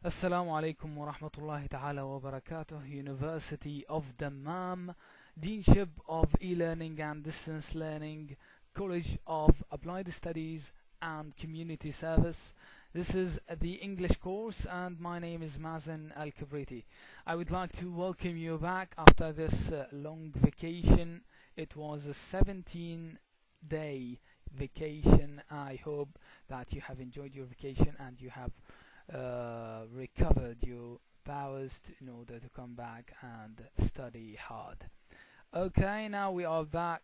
السلام عليكم ورحمة الله تعالى وبركاته. University of Dammam, Deanship of E-Learning and Distance Learning, College of Applied Studies and Community Service. This is the English course and my name is Mazen Al-Kibriti. I would like to welcome you back after this long vacation. It was a 17-day vacation. I hope that you have enjoyed your vacation and you have recovered your powers in order to come back and study hard. Okay, now we are back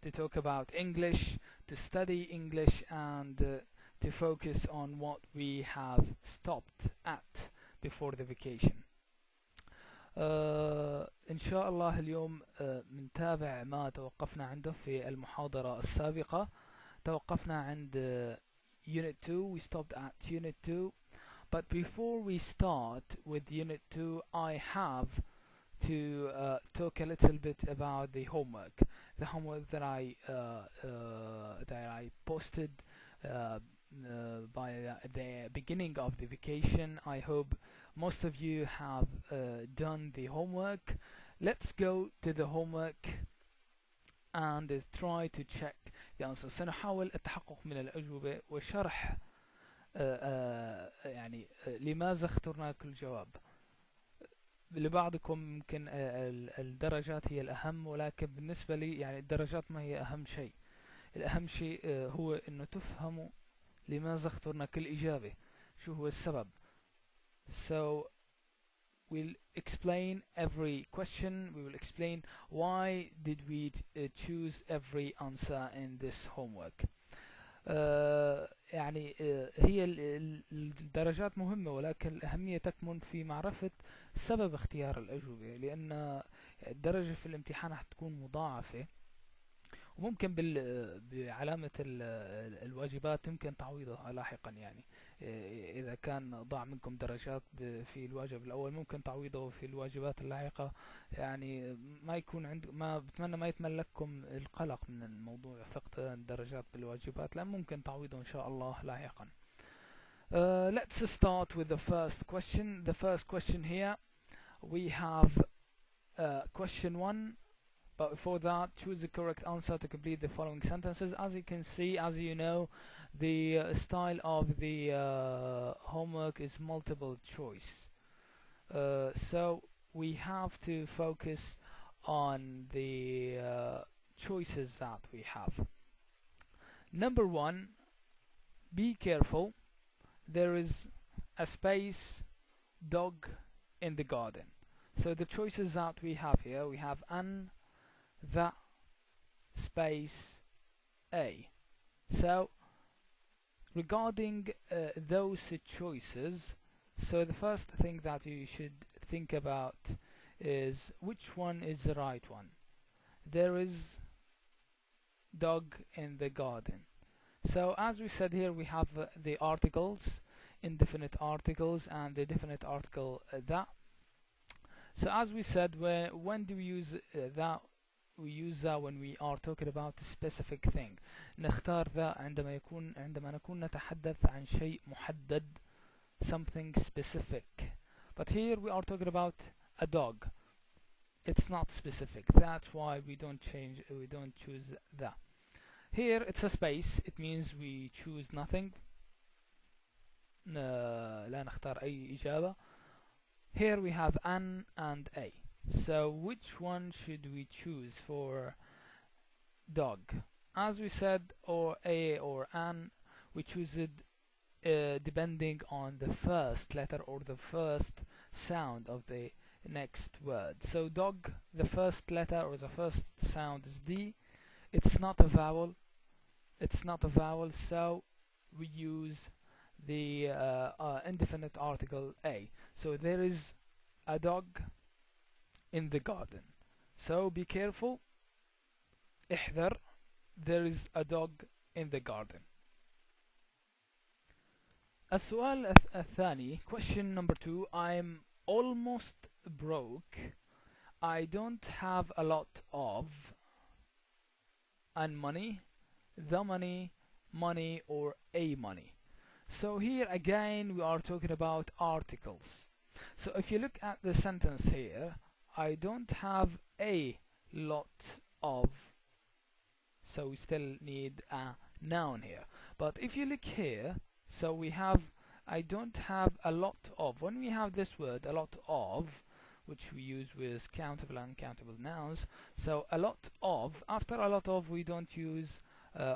to talk about English, to study English and to focus on what we have stopped at before the vacation. إن شاء الله اليوم منتابع ما توقفنا عنده في المحاضرة السابقة. توقفنا عند Unit 2. We stopped at Unit 2. But before we start with Unit 2, I have to talk a little bit about the homework. The homework that I posted by the beginning of the vacation. I hope most of you have done the homework. Let's go to the homework and try to check the answers. سنحاول التحقق من الأجوبة وشرح يعني لماذا اخترنا كل جواب. لبعضكم ممكن الدرجات هي الأهم، ولكن بالنسبة لي يعني الدرجات ما هي أهم شيء. الأهم شيء هو إنه تفهموا لماذا اخترنا كل إجابة، شو هو السبب. So we'll explain every question. We will explain why did we choose every answer in this homework. يعني هي الدرجات مهمة، ولكن الأهمية تكمن في معرفة سبب اختيار الأجوبة، لأن الدرجة في الامتحان هتكون مضاعفة، وممكن بعلامة الواجبات يمكن تعويضها لاحقا. يعني إذا كان ضاع منكم درجات في الواجب الأول ممكن تعويضه في الواجبات اللاحقة. يعني ما يكون بتمنى ما يتملككم القلق من الموضوع فقط الدرجات بالواجبات، لأن ممكن تعويضه إن شاء الله لاحقا. Let's start with the first question. The first question here we have question 1. But before that, choose the correct answer to complete the following sentences. As you can see, as you know, the style of the homework is multiple choice. So we have to focus on the choices that we have. Number 1, be careful. There is a space dog in the garden. So the choices that we have here, we have an, the, space, a. So regarding those choices, so the first thing that you should think about is which one is the right one. There is dog in the garden. So as we said here, we have the articles, indefinite articles, and the definite article that. So as we said, when do we use that? We use that when we are talking about a specific thing. نختار ذا عندما نكون نتحدث عن شيء محدد, something specific. But here we are talking about a dog. It's not specific. That's why we don't choose that. Here it's a space. It means we choose nothing. لا نختار أي إجابة. Here we have an and a. So which one should we choose for dog? As we said, or a or an, we choose it depending on the first letter or the first sound of the next word. So dog, the first letter or the first sound is D. It's not a vowel. So we use the indefinite article a. So there is a dog in the garden. So be careful. احذر. There is a dog in the garden. السؤال الثاني, question number 2. I'm almost broke. I don't have a lot of and money, the money, money, or a money. So here again we are talking about articles. So if you look at the sentence here, I don't have a lot of, so we still need a noun here. But if you look here, so we have I don't have a lot of. When we have this word a lot of, which we use with countable and uncountable nouns, so a lot of, after a lot of we don't use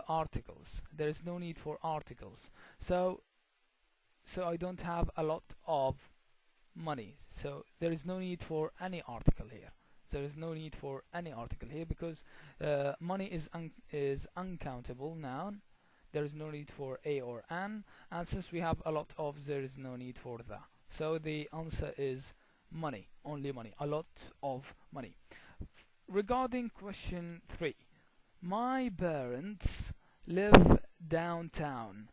articles. There is no need for articles. So I don't have a lot of money. So there is no need for any article here. There is no need for any article here because money is uncountable noun. There is no need for a or an, and since we have a lot of, there is no need for the. So the answer is money, only money, a lot of money. Regarding question 3, my parents live downtown.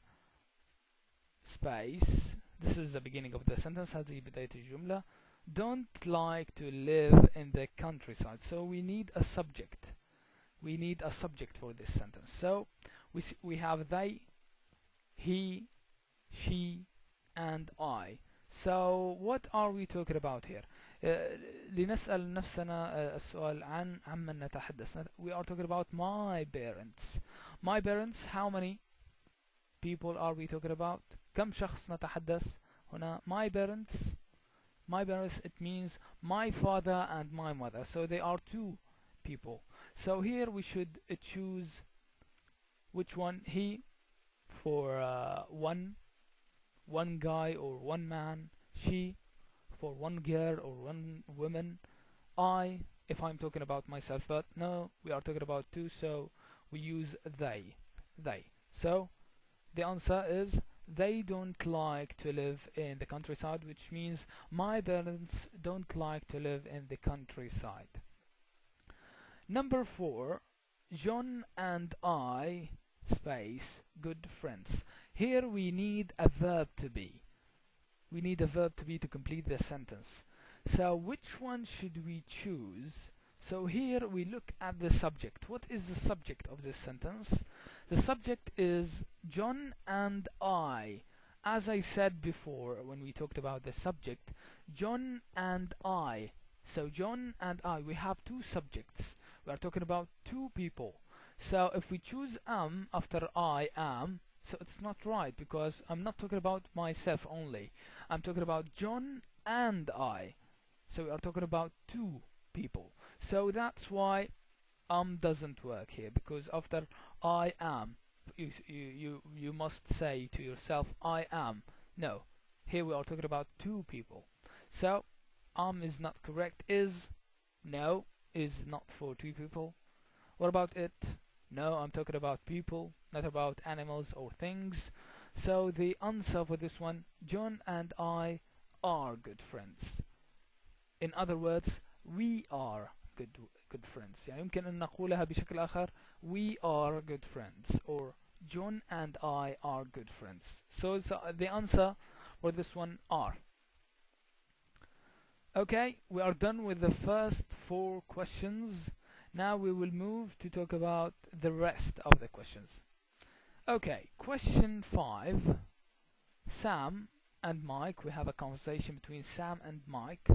Space. This is the beginning of the sentence. هذه بداية الجملة. Don't like to live in the countryside. So we need a subject. We need a subject for this sentence. So we have they, he, she, and I. So what are we talking about here? لنسأل نفسنا السؤال عن عمن نتحدث. We are talking about my parents. My parents, how many people are we talking about? كم شخص نتحدث هنا؟ My parents, it means my father and my mother. So they are two people. So here we should choose which one? He for one guy or one man. She for one girl or one woman. I if I'm talking about myself, but no, we are talking about two, so we use they. So the answer is they don't like to live in the countryside, which means my parents don't like to live in the countryside. Number 4, John and I space good friends. Here we need a verb to be. We need a verb to be to complete the sentence. So which one should we choose? So here we look at the subject. What is the subject of this sentence? The subject is John and I. As I said before when we talked about the subject, John and I. So John and I, we have two subjects. We are talking about two people. So if we choose after I am, so it's not right because I'm not talking about myself only. I'm talking about John and I. So we are talking about two people. So that's why doesn't work here, because after I am, you must say to yourself I am. No, here we are talking about two people. So is not correct. Is no, is not for two people. What about it? No, I'm talking about people, not about animals or things. So the answer for this one, John and I are good friends. In other words, we are good friends. يعني يمكن أن نقولها بشكل آخر, we are good friends, or John and I are good friends. So the answer for this one are. Okay, we are done with the first 4 questions. Now we will move to talk about the rest of the questions. Okay, question 5. Sam and Mike. We have a conversation between Sam and Mike.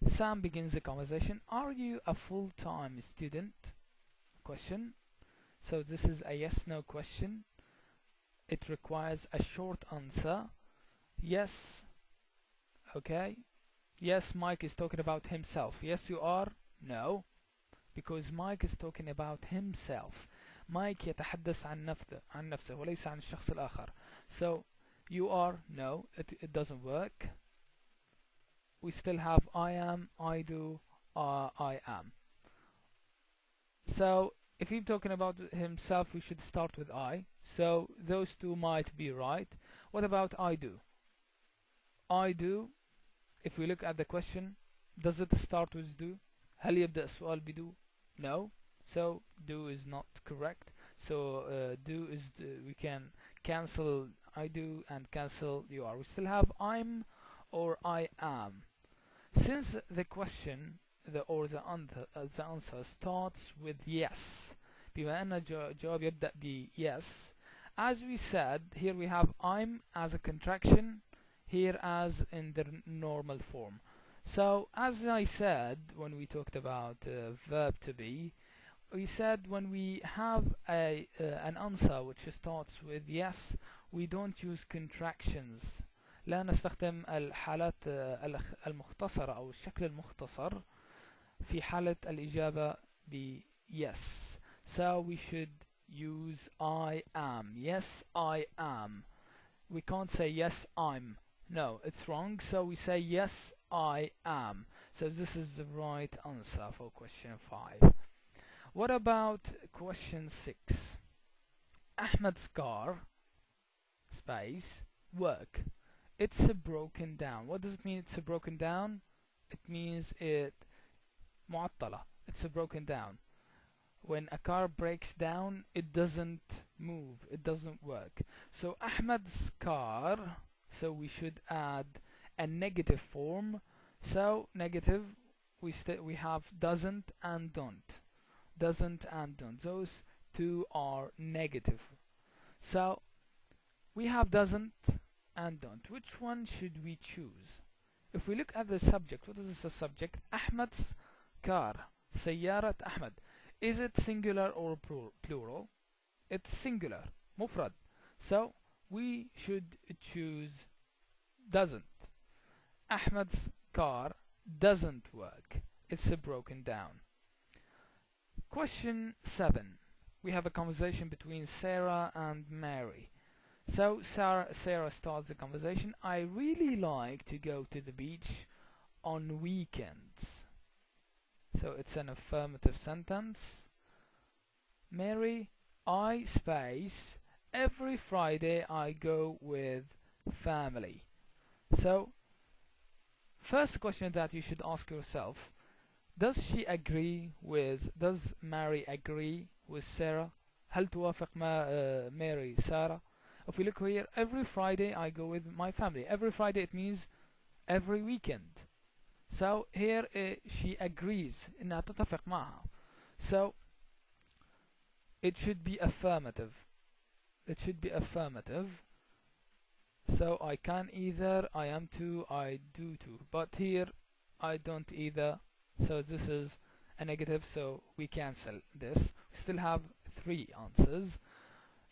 Sam begins the conversation. Are you a full-time student? Question. So this is a yes/no question. It requires a short answer. Yes. Okay. Yes, Mike is talking about himself. Yes, you are. No. Because Mike is talking about himself. Mike يتحدث عن نفسه وليس عن الشخص الآخر. So you are. No, it doesn't work. We still have I am, I do, I am. So if he's talking about himself, we should start with I. So those two might be right. What about I do? I do. If we look at the question, does it start with do? هل يبدأ السؤال بدو? No. So do is not correct. So do is we can cancel I do and cancel you are. We still have I'm or I am. Since the question the answer starts with yes, بما أن الجواب يبدأ ب yes, as we said, here we have I'm as a contraction, here as in the normal form. So as I said when we talked about verb to be, we said when we have an answer which starts with yes, we don't use contractions. لا نستخدم الحالات المختصرة أو الشكل المختصر في حالة الإجابة ب yes. So we should use I am. Yes, I am. We can't say yes, I'm. No, it's wrong. So we say yes, I am. So this is the right answer for question 5. What about question 6? Ahmed's car, space, work. It's broken down. What does it mean it's broken down? It means it معطلة. It's broken down. When a car breaks down, it doesn't move, it doesn't work. So Ahmed's car, so we should add a negative form. So negative, we have doesn't and don't. Doesn't and don't. Those two are negative. So we have doesn't and don't. Which one should we choose? If we look at the subject, what is the subject? Ahmed's car. سيارة أحمد. Is it singular or plural? It's singular. مفرد. So we should choose doesn't. Ahmed's car doesn't work. It's broken down. Question 7. We have a conversation between Sarah and Mary. So Sarah starts the conversation. I really like to go to the beach on weekends. So it's an affirmative sentence. Mary, I space every Friday I go with family. So first question that you should ask yourself, does Mary agree with Sarah? هل توافق Mary Sarah? If we look here, every Friday I go with my family. Every Friday it means every weekend. So here she agrees إنها تتفق معها. So it should be affirmative. It should be affirmative. So I can either, I am to, I do to. But here I don't either. So this is a negative, so we cancel this. We still have 3 answers.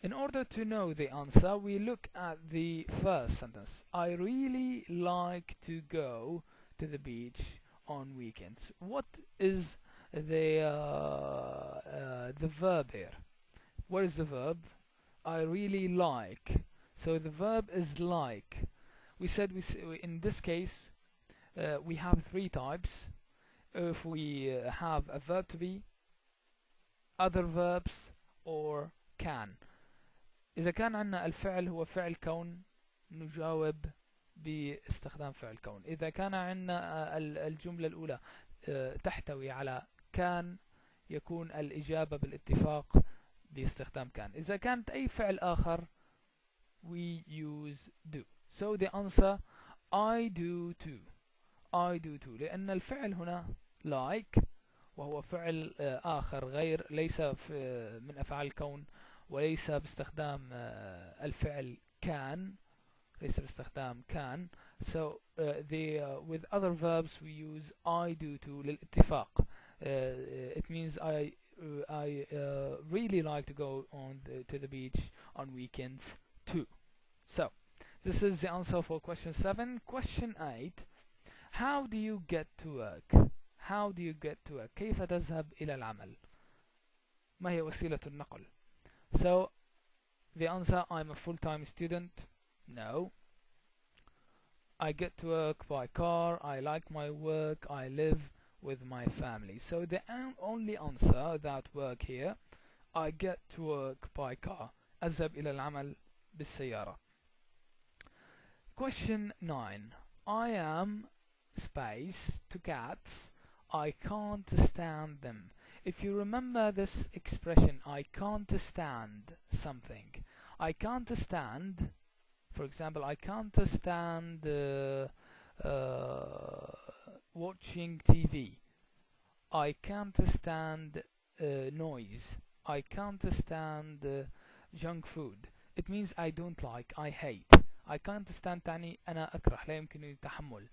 In order to know the answer, we look at the first sentence. I really like to go to the beach on weekends. What is the verb here? What is the verb? I really like. So the verb is like. We said in this case we have 3 types. If we have a verb to be, other verbs, or can. إذا كان عندنا الفعل هو فعل كون نجاوب باستخدام فعل كون. إذا كان عندنا الجملة الأولى تحتوي على كان يكون الإجابة بالاتفاق باستخدام كان. إذا كانت أي فعل آخر we use do. So the answer I do too. I do too. لأن الفعل هنا like وهو فعل آخر غير ليس من أفعال الكون وليس باستخدام الفعل كان. ليس باستخدام كان. So with other verbs we use I do too للاتفاق. It means I really like to go to the beach on weekends too. So this is the answer for question 7. Question 8. How do you get to work? How do you get to work? كيف تذهب إلى العمل؟ ما هي وسيلة النقل؟ So the answer, I'm a full-time student. No. I get to work by car. I like my work. I live with my family. So the only answer that work here, I get to work by car. أذهب إلى العمل بالسيارة. Question 9. I am space to cats. I can't stand them. If you remember this expression, I can't stand something. I can't stand, for example, I can't stand watching TV. I can't stand noise. I can't stand junk food. it means I don't like, I hate. I can't stand تعني أنا أكره، لا يمكنني التحمل.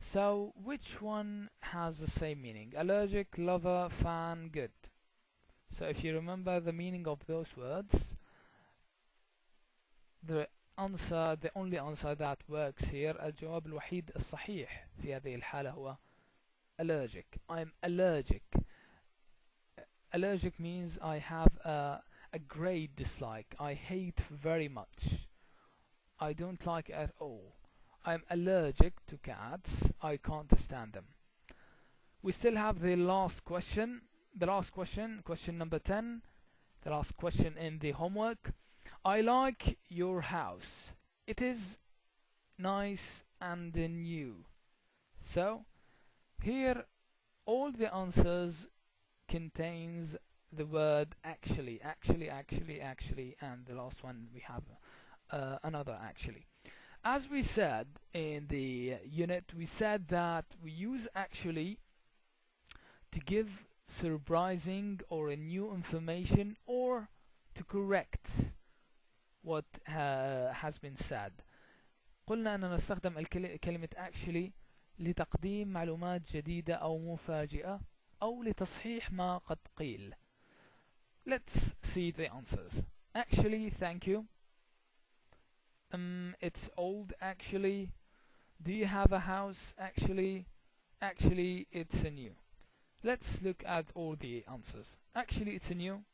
So which one has the same meaning? Allergic, lover, fan, good. So if you remember the meaning of those words, the only answer that works here، الجواب الوحيد الصحيح في هذه الحالة هو allergic. I'm allergic. Allergic means I have a great dislike. I hate very much. I don't like at all. I'm allergic to cats. I can't stand them. We still have the last question. Question number 10. The last question in the homework. I like your house. It is nice and new. So here all the answers contains the word actually, and the last one we have another actually. As we said in the unit, we said that we use actually to give surprising or new information or to correct what has been said. قلنا أننا نستخدم كلمة actually لتقديم معلومات جديدة أو مفاجئة أو لتصحيح ما قد قيل. Let's see the answers. Actually, thank you. It's old actually. Do you have a house actually? Actually, it's a new. Let's look at all the answers. Actually, it's a new.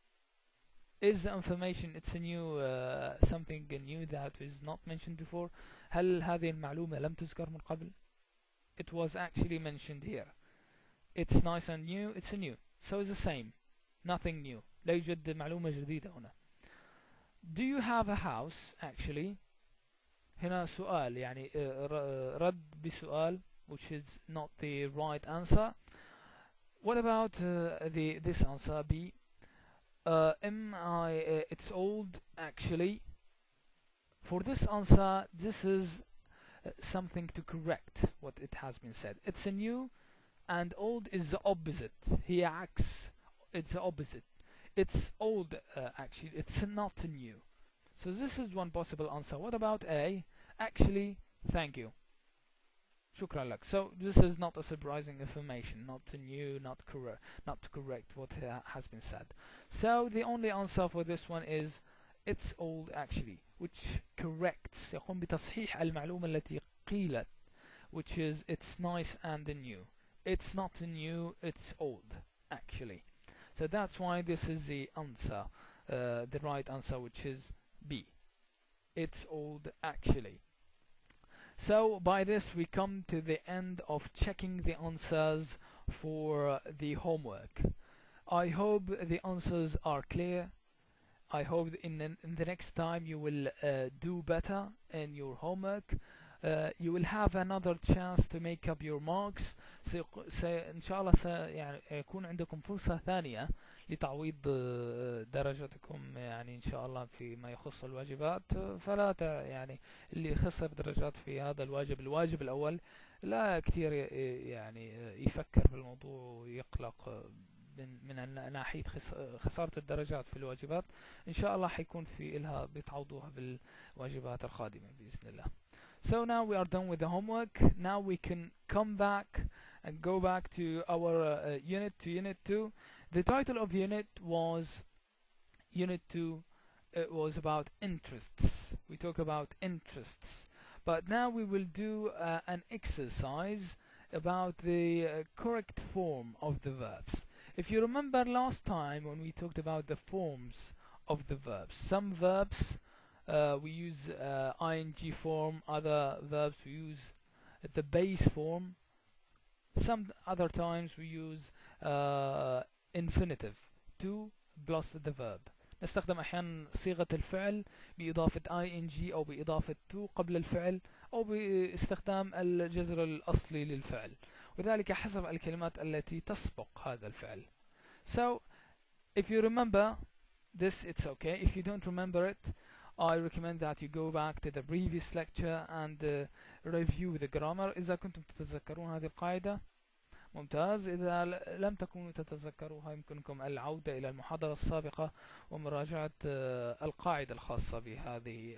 Is the information it's a new something new that is not mentioned before? هل هذه المعلومة لم تذكر من قبل؟ It was actually mentioned here. It's nice and new. It's a new. So it's the same. Nothing new. لا يوجد معلومة جديدة هنا. Do you have a house actually? هنا سؤال يعني رد بسؤال, which is not the right answer. What about this answer B? It's old actually. For this answer, this is something to correct what it has been said. It's a new and old is the opposite. هي عكس. It's the opposite. It's old actually. It's not new. So this is one possible answer. What about A? Actually, thank you. شكرا لك. So this is not a surprising information, not new, not to correct what has been said. So the only answer for this one is it's old actually, which corrects, يقوم بتصحيح المعلومة التي قيلت, which is it's nice and new. It's not new, it's old actually. So that's why this is the answer, the right answer, which is B. It's old actually. So by this we come to the end of checking the answers for the homework. I hope the answers are clear. I hope in the next time you will do better in your homework. You will have another chance to make up your marks. إن شاء الله يعني يكون عندكم فرصة ثانية لتعويض درجاتكم يعني إن شاء الله فيما يخص الواجبات. فلا يعني اللي خسر درجات في هذا الواجب الأول لا كتير يعني يفكر في الموضوع ويقلق من ناحية خسارة الدرجات في الواجبات. إن شاء الله حيكون في إلها بتعوضوها بالواجبات القادمة بإذن الله. So now we are done with the homework. Now we can come back and go back to our unit 2. The title of unit was Unit 2. It was about interests. We talk about interests. But now we will do an exercise about the correct form of the verbs. If you remember last time when we talked about the forms of the verbs, some verbs we use ing form, other verbs we use the base form, some other times we use infinitive, to plus the verb. نستخدم أحيانا صيغة الفعل بإضافة ing أو بإضافة to قبل الفعل أو باستخدام الجذر الأصلي للفعل، وذلك حسب الكلمات التي تسبق هذا الفعل. So if you remember this, it's okay. If you don't remember it, I recommend that you go back to the previous lecture and review the grammar. إذا كنتم تتذكرون هذه القاعدة ممتاز. إذا لم تكونوا تتذكروها يمكنكم العودة إلى المحاضرة السابقة ومراجعة القاعدة الخاصة بهذه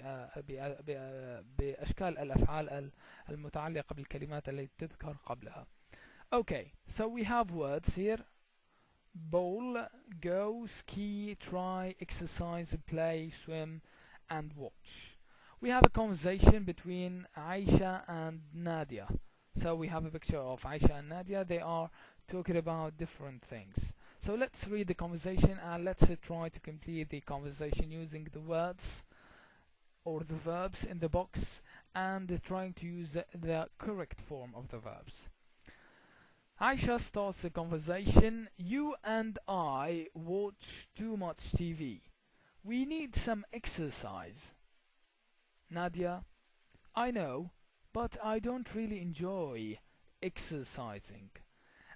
بأشكال الأفعال المتعلقة بالكلمات التي تذكر قبلها. Okay, so we have words here: bowl, go, ski, try, exercise, play, swim, and watch. We have a conversation between Aisha and Nadia. So we have a picture of Aisha and Nadia. They are talking about different things. So let's read the conversation and let's try to complete the conversation using the words or the verbs in the box and trying to use the correct form of the verbs. Aisha starts the conversation: you and I watch too much TV. We need some exercise. Nadia: I know, but I don't really enjoy exercising.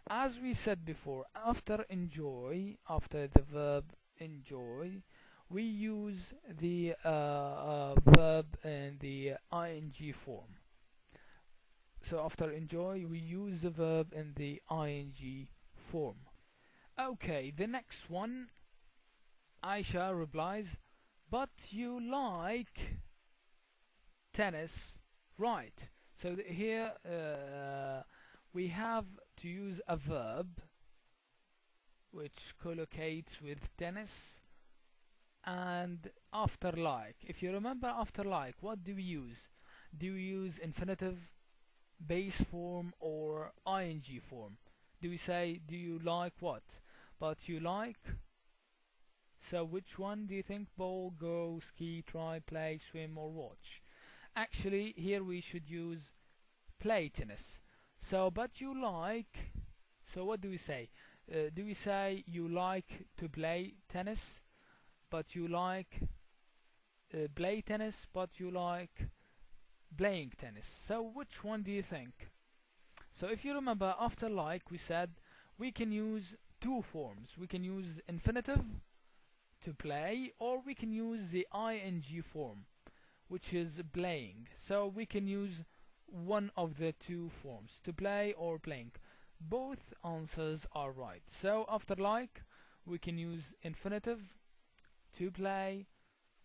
As we said before, after enjoy, after the verb enjoy, we use the verb in the ing form. So after enjoy, we use the verb in the ing form. Okay, the next one, Aisha replies: but you like tennis, right? So here we have to use a verb which collocates with tennis and after like. If you remember after like, what do we use? Do we use infinitive, base form, or ing form? Do we say, do you like what? But you like? So which one do you think? Bowl, go, ski, try, play, swim, or watch? Actually, here we should use play tennis. So, but you like, so what do we say? Do we say you like to play tennis, but you like play tennis, but you like playing tennis? So which one do you think? So if you remember, after like we said we can use two forms. We can use infinitive to play, or we can use the ing form, which is playing. So we can use one of the two forms, to play or playing. Both answers are right. So after like we can use infinitive, to play,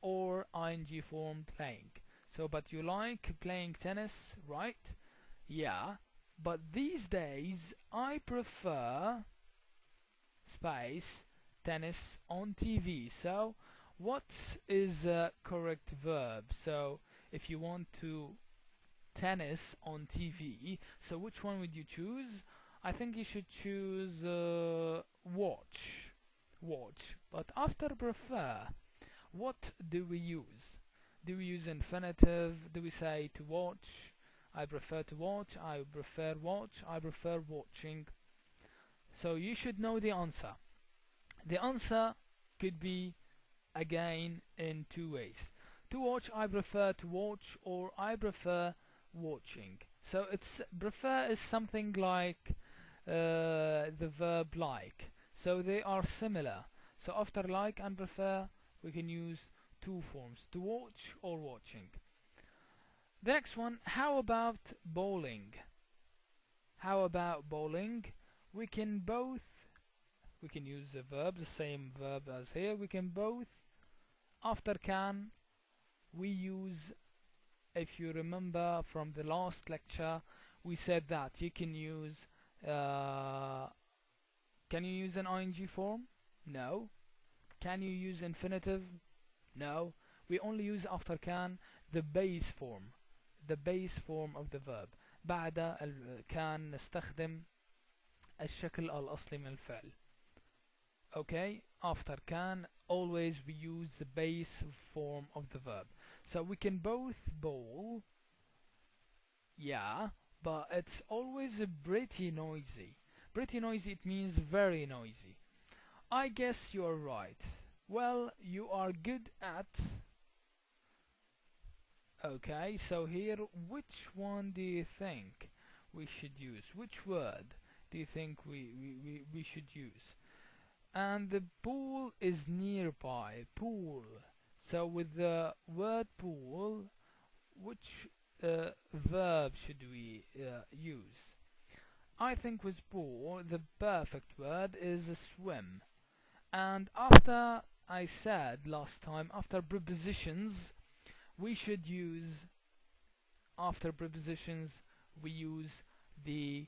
or ing form, playing. So but you like playing tennis, right? Yeah, but these days I prefer space tennis on TV. So what is a correct verb? So if you want to tennis on TV, so which one would you choose? I think you should choose watch. But after prefer, what do we use? Do we use infinitive? Do we say to watch? I prefer to watch, I prefer watch, I prefer watching. So you should know the answer. The answer could be again in two ways. To watch, I prefer to watch, or I prefer watching. So it's prefer is something like the verb like. So they are similar. So after like and prefer, we can use two forms, to watch or watching. The next one, how about bowling? How about bowling? We can use the verb, the same verb as here. We can both. After can, we use, if you remember from the last lecture, we said that you can use, can you use an ing form? No. Can you use infinitive? No. We only use after can the base form of the verb. بعد كان نستخدم الشكل الأصلي من الفعل. Okay, after can always we use the base form of the verb. So we can both bowl, yeah, but it's always pretty noisy. Pretty noisy, it means very noisy. I guess you're right. Well, you are good at. Okay, so here, which one do you think we should use? Which word do you think we should use? And the pool is nearby. Pool. So with the word pool, which verb should we use? I think with poor, the perfect word is swim. And after, I said last time, after prepositions, we should use, after prepositions, we use the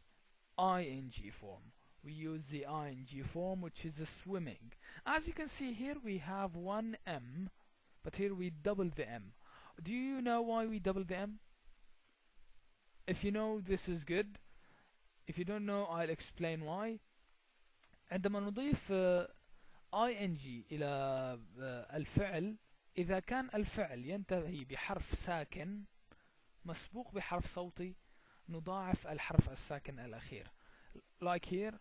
ing form. We use the ing form, which is swimming. As you can see here, we have one M, but here we double the M. Do you know why we double the M? If you know, this is good. If you don't know, I'll explain why. عندما نضيف ing إلى الفعل، إذا كان الفعل ينتهي بحرف ساكن مسبوق بحرف صوتي، نضاعف الحرف الساكن الأخير. Like here,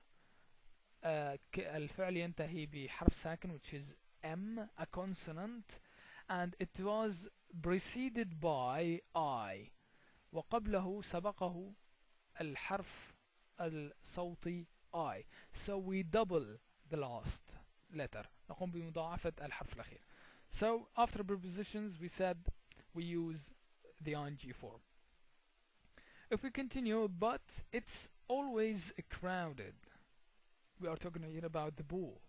الفعل ينتهي بحرف ساكن which is M, a consonant, and it was preceded by I, وقبله سبقه الحرف الصوتي I. So we double the last letter. نقوم بمضاعفة الحرف الأخير. So after prepositions we said we use the ing form. If we continue, but it's always crowded. We are talking here about the pool.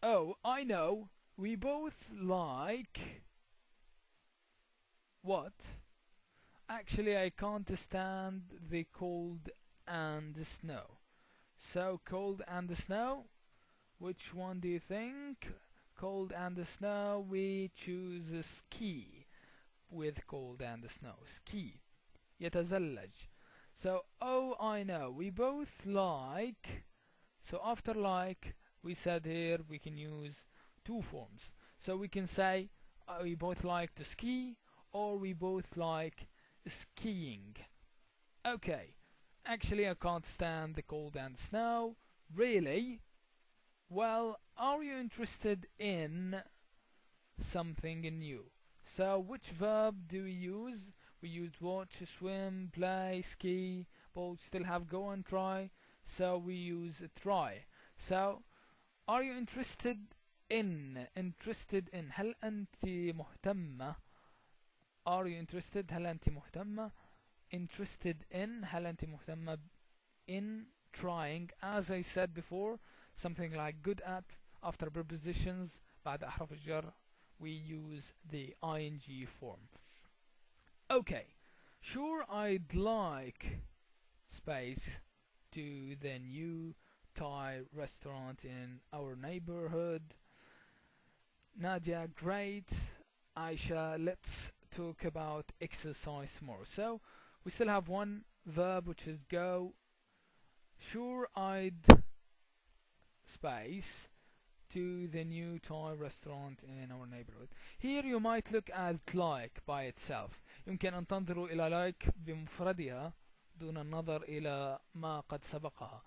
Oh, I know. We both like what? Actually, I can't stand the cold and the snow. So, cold and the snow, which one do you think? Cold and the snow, we choose ski with cold and the snow. Ski. يتزلج. So, oh, I know. We both like. So, after like, we said here we can use two forms. So, we can say we both like to ski, or we both like skiing. Okay. Actually, I can't stand the cold and snow. Really? Well, are you interested in something new? So, which verb do we use? We used watch, swim, play, ski, but we still have go and try. So, we use try. So, are you interested in? Interested in. هل أنت مهتمة? Are you interested? هل أنت مهتمة? Interested in. هل أنت مهتمة in trying? As I said before, something like good at. After prepositions, بعد أحرف الجر, we use the ing form. Okay, sure, I'd like space to the new Thai restaurant in our neighborhood. Nadia, great. Aisha, let's talk about exercise tomorrow. So, we still have one verb, which is go. Sure, I'd space to the new Thai restaurant in our neighborhood. Here you might look at like by itself. يمكن أن تنظروا إلى like بمفردها دون النظر إلى ما قد سبقها.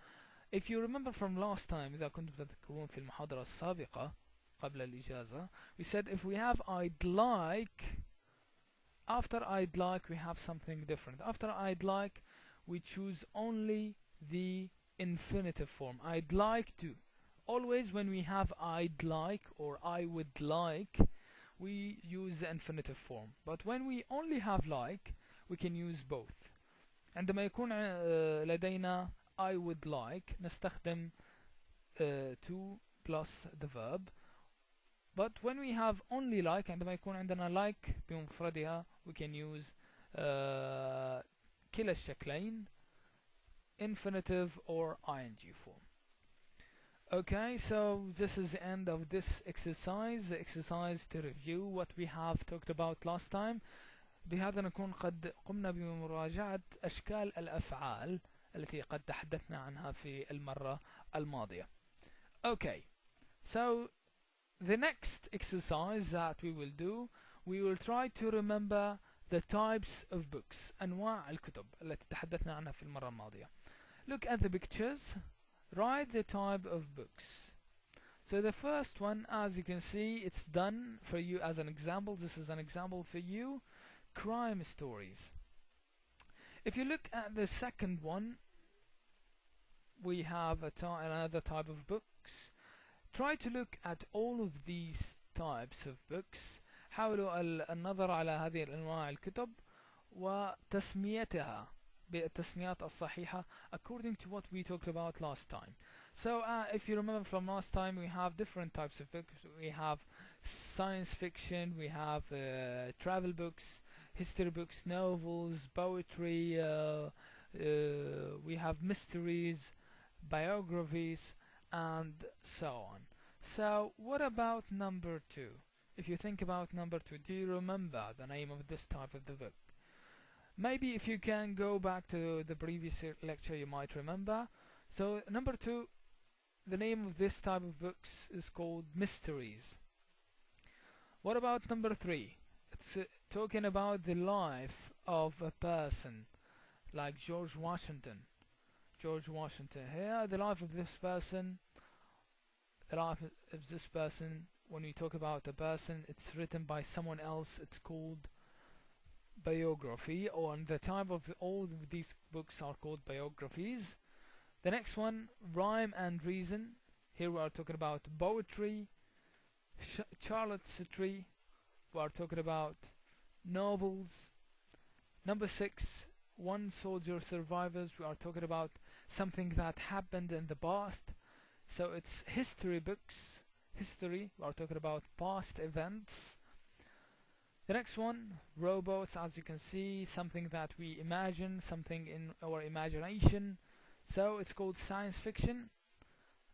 If you remember from last time, إذا كنتم تذكرون في المحاضرة السابقة قبل الإجازة, we said if we have I'd like, after I'd like we have something different. After I'd like we choose only the infinitive form. I'd like to. Always when we have I'd like or I would like, we use the infinitive form. But when we only have like, we can use both. عندما يكون لدينا I would like, نستخدم to plus the verb. But when we have only like, عندما يكون عندنا like بمفردها, we can use كلا الشكلين, infinitive or ing form. Okay, so this is the end of this exercise. The exercise to review what we have talked about last time. بهذا نكون قد قمنا بمراجعة أشكال الأفعال التي قد تحدثنا عنها في المرة الماضية. Okay, so the next exercise that we will do, we will try to remember the types of books, أنواع الكتب التي تحدثنا عنها في المرة الماضية. Look at the pictures. Write the type of books. So the first one, as you can see, it's done for you as an example. This is an example for you. Crime stories. If you look at the second one, we have another type of books. Try to look at all of these types of books. حاولوا النظر على هذه الأنواع الكتب وتسميتها. بالتسميات الصحيحة according to what we talked about last time. So if you remember from last time, we have different types of books. We have science fiction, we have travel books, history books, novels, poetry, we have mysteries, biographies, and so on. So what about number 2? If you think about number 2, do you remember the name of this type of the book? Maybe if you can go back to the previous lecture, you might remember. So number 2, the name of this type of books is called mysteries. What about number 3? It's talking about the life of a person, like George Washington. George Washington. Here, the life of this person. The life of this person. When we talk about a person, it's written by someone else. It's called biography, or the type of all of these books are called biographies. The next one, rhyme and reason. Here we are talking about poetry, charlatry. We are talking about novels. Number 6, one soldier survivors. We are talking about something that happened in the past. So it's history books. History, we are talking about past events. The next one, robots. As you can see, something that we imagine, something in our imagination. So it's called science fiction.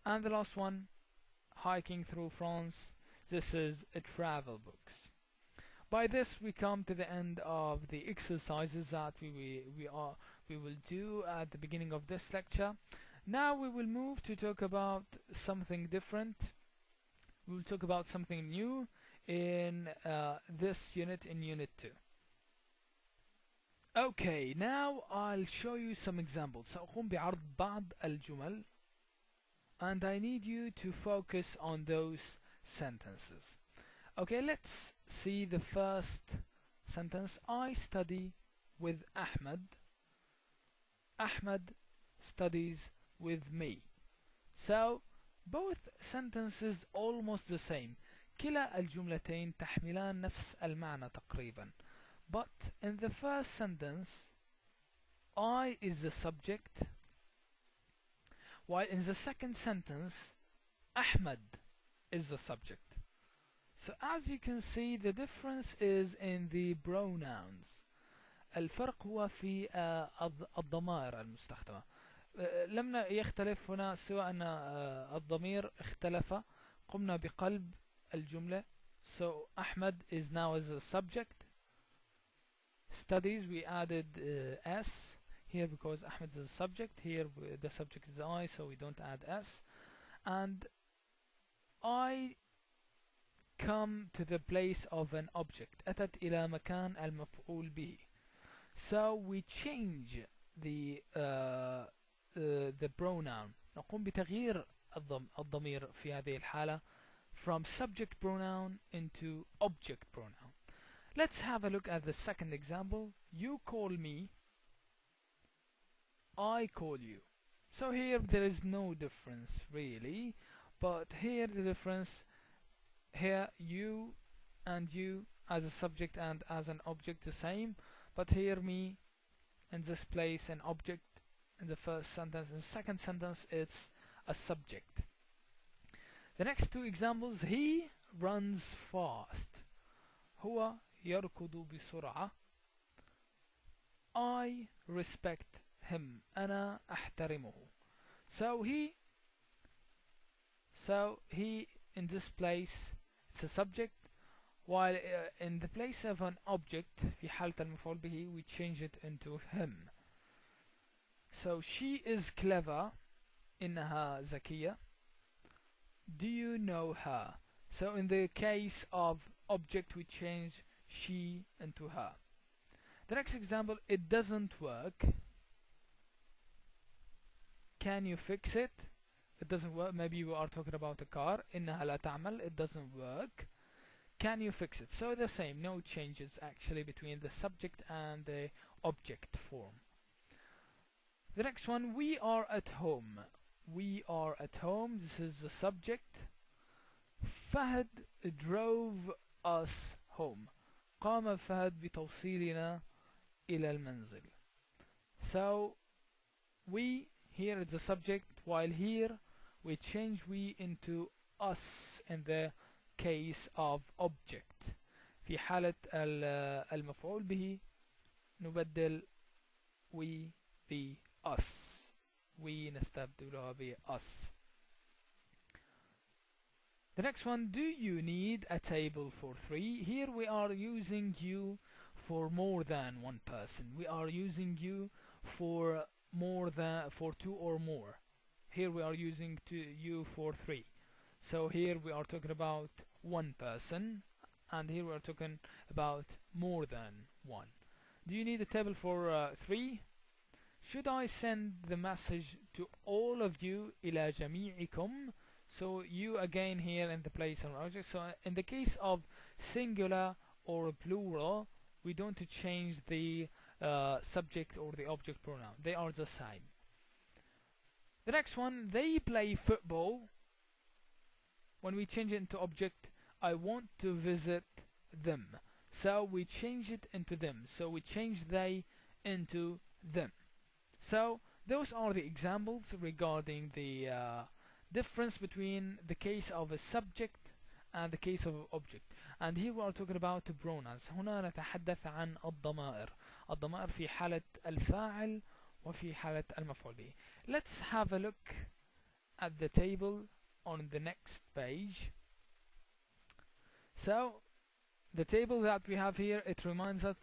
And the last one, hiking through France. This is a travel books. By this we come to the end of the exercises that we will do at the beginning of this lecture. Now we will move to talk about something different. We will talk about something new in this unit, in unit 2. Okay, now I'll show you some examples. سأقوم بعرض بعض الجمل and I need you to focus on those sentences. Okay, let's see the first sentence. I study with Ahmed. Ahmed studies with me. So both sentences almost the same. كلا الجملتين تحملان نفس المعنى تقريبا. But in the first sentence, I is the subject, while in the second sentence, Ahmed is the subject. So as you can see, the difference is in the pronouns. الفرق هو في الضمائر المستخدمة. لم يختلف هنا سوى أن الضمير اختلف. قمنا بقلب الجملة. So Ahmed is now as a subject. Studies, we added S here because Ahmed is a subject. Here the subject is I, so we don't add S. And I come to the place of an object. أتت إلى مكان المفعول به. So we change the pronoun. نقوم بتغيير الضمير في هذه الحالة from subject pronoun into object pronoun. Let's have a look at the second example. You call me, I call you. So here there is no difference really, but here the difference, here you and you as a subject and as an object the same, but here me in this place an object in the first sentence. In the second sentence it's a subject. The next two examples, he runs fast. هو يركض بسرعة. I respect him. أنا أحترمه. So he in this place it's a subject, while in the place of an object في حالة المفعول به we change it into him. So she is clever. إنها ذكية. Do you know her? So in the case of object we change she into her. The next example, it doesn't work. Can you fix it? It doesn't work. Maybe we are talking about a car. إنها لا تعمل. It doesn't work. Can you fix it? So the same, no changes actually between the subject and the object form. The next one, we are at home. We are at home. This is the subject. Fahad drove us home. قام فهد بتوصيلنا إلى المنزل. So we here is the subject, while here we change we into us in the case of object. في حالة المفعول به نبدل we ب us. we نستبدلها ب us. The next one, do you need a table for 3? Here we are using you for more than one person. We are using you for for 2 or more. Here we are using you for 3. So here we are talking about one person, and here we are talking about more than one. Do you need a table for 3? Should I send the message to all of you إلى جميعكم? So you again here in the place of object. So in the case of singular or plural, we don't change the subject or the object pronoun. They are the same. The next one, they play football. When we change it into object, I want to visit them. So we change it into them. So we change they into them. So those are the examples regarding the difference between the case of a subject and the case of object. And here we are talking about pronouns. هنا نتحدث عن الضمائر. الضمائر في حالة الفاعل وفي حالة المفعول به. Let's have a look at the table on the next page. So the table that we have here, it reminds us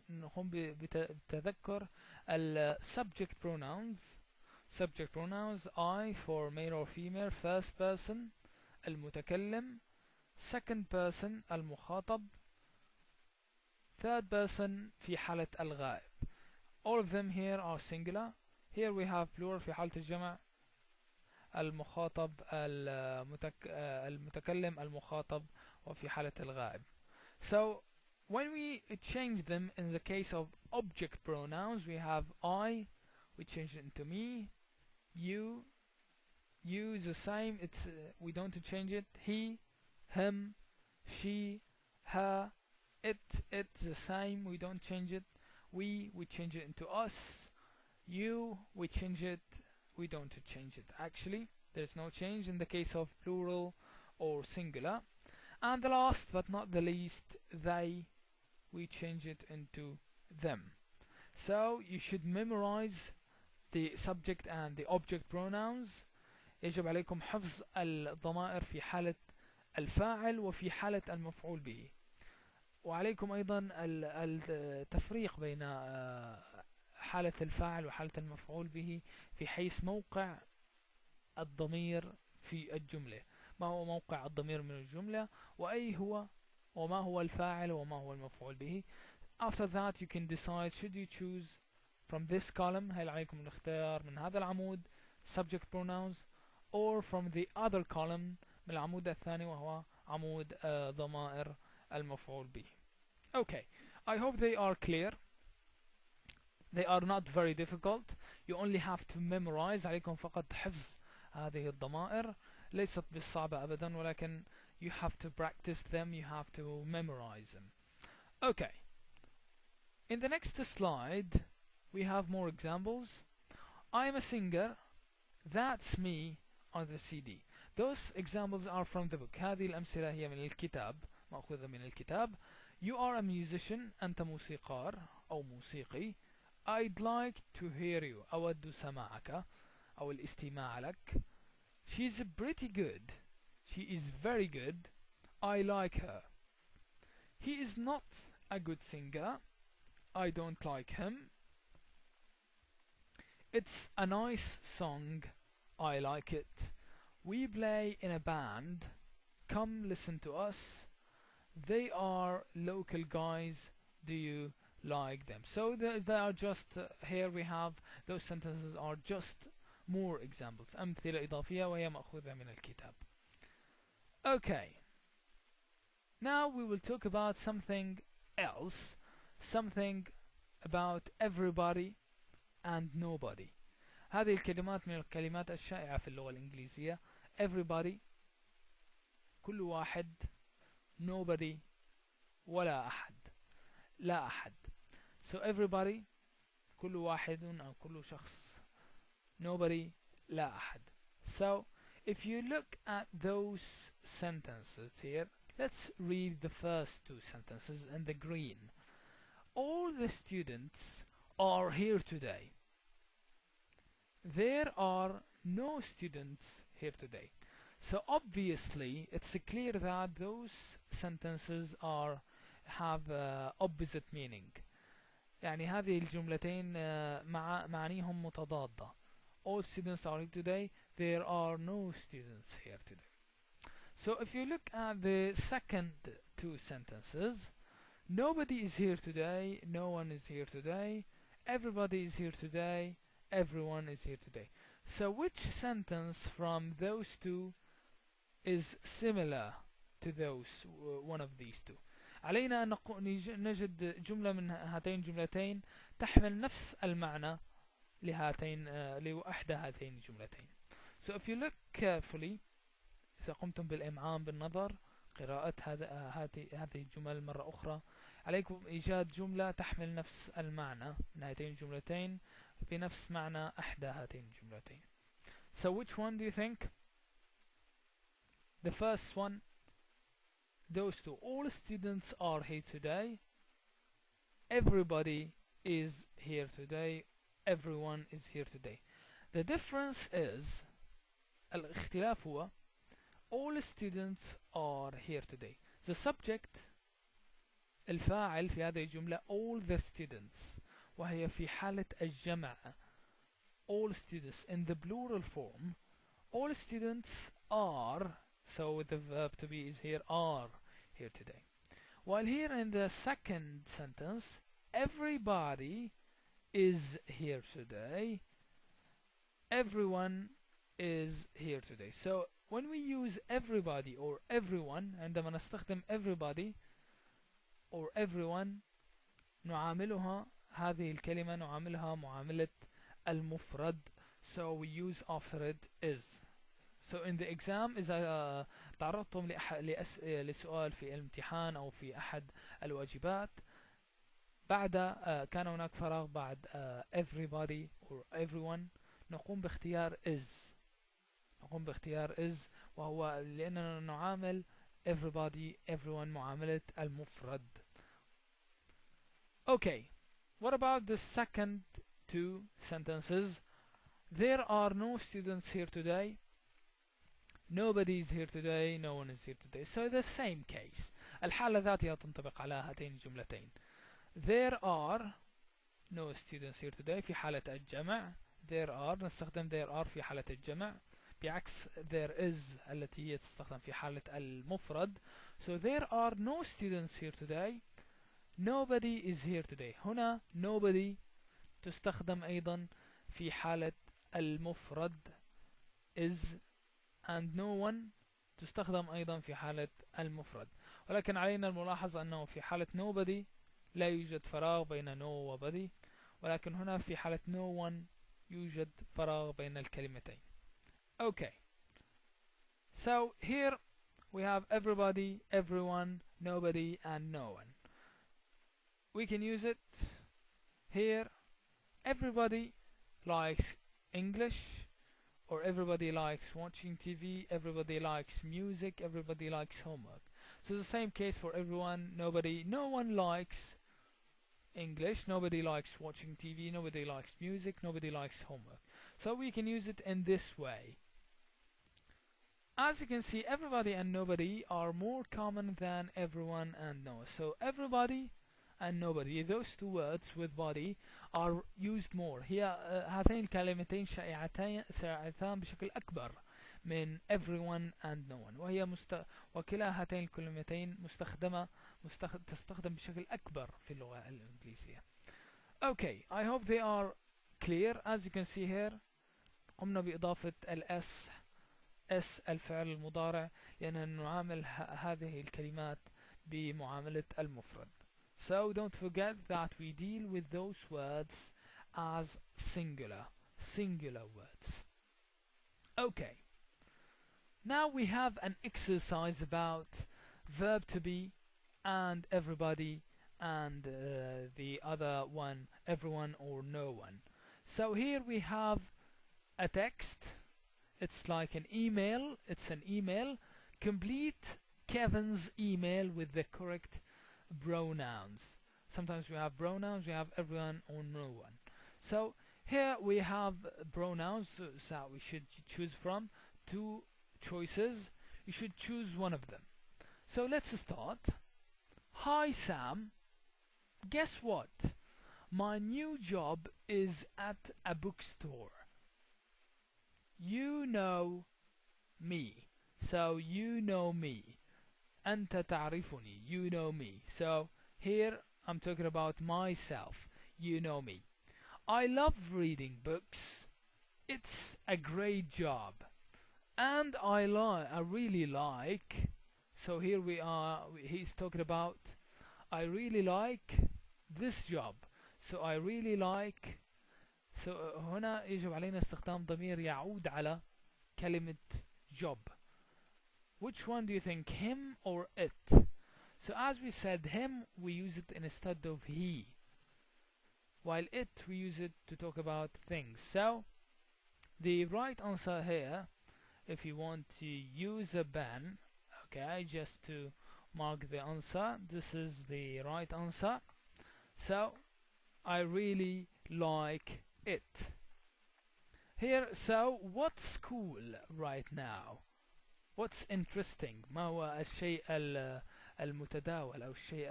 نقوم بتذكر subject pronouns. Subject pronouns, I for male or female, first person المتكلم, second person المخاطب, third person في حالة الغائب. All of them here are singular. Here we have plural في حالة الجمع, المخاطب المتكلم المخاطب وفي حالة الغائب. So when we change them in the case of object pronouns, we have I, we change it into me, you is the same, it's we don't change it, he, him, she, her, it's the same, we don't change it, we change it into us, you, we change it, we don't change it. Actually, there's no change in the case of plural or singular. And the last but not the least, they, we change it into them. So you should memorize the subject and the object pronouns. يجب عليكم حفظ الضمائر في حالة الفاعل وفي حالة المفعول به. وعليكم أيضا التفريق بين حالة الفاعل وحالة المفعول به في حيث موقع الضمير في الجملة. ما هو موقع الضمير من الجملة وما هو الفاعل وما هو المفعول به. After that you can decide should you choose from this column, هل عليكم الاختيار من هذا العمود subject pronouns, or from the other column من العمود الثاني وهو عمود ضمائر المفعول به. Okay, I hope they are clear. They are not very difficult. You only have to memorize. عليكم فقط حفظ هذه الضمائر. ليست بالصعبة أبدا ولكن you have to practice them, you have to memorize them. Okay. In the next slide we have more examples. I'm a singer. That's me on the CD. Those examples are from the book. هذه الأمثلة هي من الكتاب، مأخوذة من الكتاب. You are a musician. أنت موسيقار أو موسيقي. I'd like to hear you. أود سماعك أو الاستماع لك. She's pretty good. She is very good. I like her. He is not a good singer. I don't like him. It's a nice song. I like it. We play in a band. Come listen to us. They are local guys. Do you like them? So they are just here we have those sentences are just more examples. أمثلة إضافية وهي مأخوذة من الكتاب. Okay. Now we will talk about something else. Something about everybody and nobody. هذه الكلمات من الكلمات الشائعة في اللغة الإنجليزية. Everybody كل واحد. Nobody ولا أحد. لا أحد. So everybody كل واحد أو كل شخص. Nobody لا أحد. So if you look at those sentences here, let's read the first two sentences in the green. All the students are here today. There are no students here today. So obviously it's clear that those sentences have opposite meaning. يعني هذه الجملتين معانيهم متضادة. All students are here today. There are no students here today. So if you look at the second two sentences, nobody is here today, no one is here today, everybody is here today, everyone is here today. So which sentence from those two is similar to those one of these two? علينا أن نجد جملة من هاتين الجملتين تحمل نفس المعنى لإحدى هاتين الجملتين. So if you look carefully, إذا قمتم بالإمعان بالنظر قراءة هذه الجمل مرة أخرى، عليكم إيجاد جملة تحمل نفس المعنى من هاتين الجملتين بنفس معنى إحدى هاتين الجملتين. So which one do you think? The first one, those two. All students are here today. Everybody is here today. Everyone is here today. The difference is الاختلاف هو all students are here today. The subject الفاعل في هذه الجملة all the students، وهي في حالة الجمع. All students in the plural form. All students are, so the verb to be is here, are here today. While here in the second sentence, everybody is here today. Everyone is here today. So when we use everybody or everyone، عندما نستخدم everybody or everyone، نعاملها هذه الكلمة نعاملها معاملة المفرد. So we use after it is. So in the exam إذا تعرضتم لسؤال في الامتحان أو في أحد الواجبات بعد كان هناك فراغ بعد everybody or everyone، نقوم باختيار is، وهو لأننا نعامل everybody everyone معاملة المفرد. Okay, what about the second two sentences? There are no students here today. Nobody is here today. No one is here today. So the same case. الحالة ذاتها تنطبق على هاتين الجملتين. There are no students here today في حالة الجمع. There are نستخدم there are في حالة الجمع، بعكس there is التي هي تستخدم في حالة المفرد. So there are no students here today. Nobody is here today. هنا nobody تستخدم أيضا في حالة المفرد is، and no one تستخدم أيضا في حالة المفرد. ولكن علينا الملاحظة أنه في حالة nobody لا يوجد فراغ بين no و body، ولكن هنا في حالة no one يوجد فراغ بين الكلمتين. Okay, so here we have everybody, everyone, nobody and no one. We can use it here. Everybody likes English, or everybody likes watching TV, everybody likes music, everybody likes homework. So the same case for everyone, nobody, no one likes English, nobody likes watching TV, nobody likes music, nobody likes homework. So we can use it in this way. As you can see, everybody and nobody are more common than everyone and no one. So everybody and nobody, those two words with body are used more. هي هاتين الكلمتين شائعتان بشكل أكبر من everyone and no one، وهي وكلا هاتين الكلمتين تستخدم بشكل أكبر في اللغة الإنجليزية. Okay, I hope they are clear. As you can see here قمنا بإضافة S الفعل المضارع لأننا نعامل هذه الكلمات بمعاملة المفرد. So don't forget that we deal with those words as singular words. Okay, now we have an exercise about verb to be and everybody and the other one everyone or no one. So here we have a text. It's like an email. It's an email. Complete Kevin's email with the correct pronouns. Sometimes we have pronouns, we have everyone or no one. So here we have pronouns that we should choose from. Two choices. You should choose one of them. So let's start. Hi Sam. Guess what? My new job is at a bookstore. You know me. So you know me. أنت تعرفني. You know me. So here I'm talking about myself. You know me. I love reading books. It's a great job. And I really like. So here he's talking about I really like this job. So I really like. So هنا يجب علينا استخدام ضمير يعود على كلمة job. Which one do you think, him or it? So as we said, him we use it instead of he, while it we use it to talk about things. So the right answer here, if you want to use a pen, okay, just to mark the answer, this is the right answer. So I really like it. Here, so what's cool right now? What's interesting? ما هو الشيء المتداول أو الشيء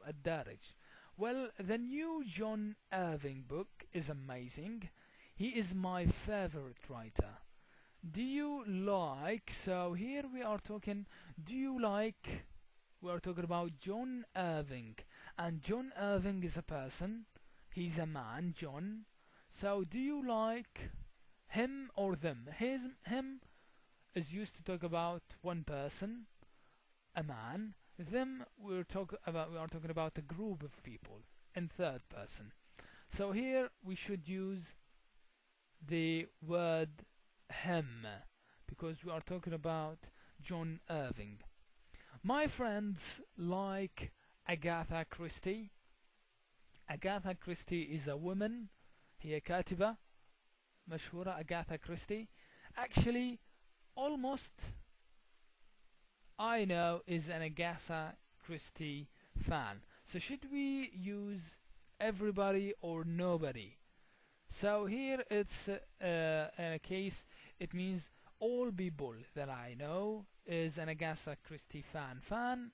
الدارج? Well, the new John Irving book is amazing. He is my favorite writer. Do you like? So here we are talking. Do you like? We are talking about John Irving, and John Irving is a person. He's a man, John. So do you like him or them? Him is used to talk about one person, a man. Them we are talking about a group of people in third person. So here we should use the word him because we are talking about John Irving. My friends like Agatha Christie. Agatha Christie is a woman. هي كاتبة مشهورة. Agatha Christie. Actually, almost I know is an Agatha Christie fan. So should we use everybody or nobody? So here it's in a case it means all people that I know is an Agatha Christie fan. Fan,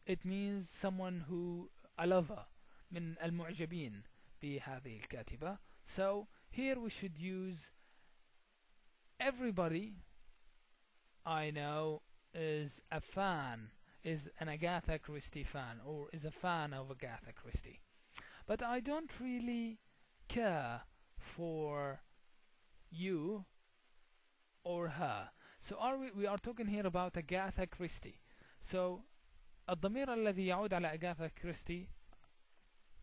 it means someone who a lover, من المعجبين بهذه الكاتبة. So here we should use everybody I know is a fan, is an Agatha Christie fan, or is a fan of Agatha Christie. But I don't really care for you or her. So we are talking here about Agatha Christie. So الضمير الذي يعود على Agatha Christie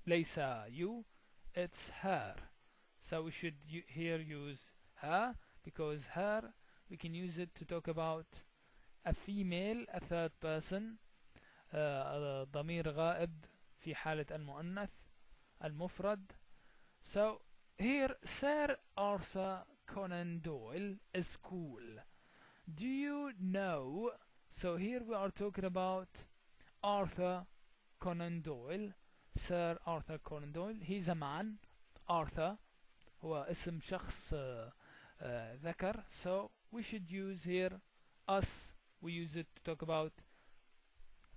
ليس you, it's her. So we should here use her because her we can use it to talk about a female, a third person, ضمير غائب في حالة المؤنث المفرد. So here Sir Arthur Conan Doyle is cool. Do you know? So here we are talking about Arthur Conan Doyle. Sir Arthur Conan Doyle. He's a man. Arthur هو اسم شخص ذكر. So we should use here us. We use it to talk about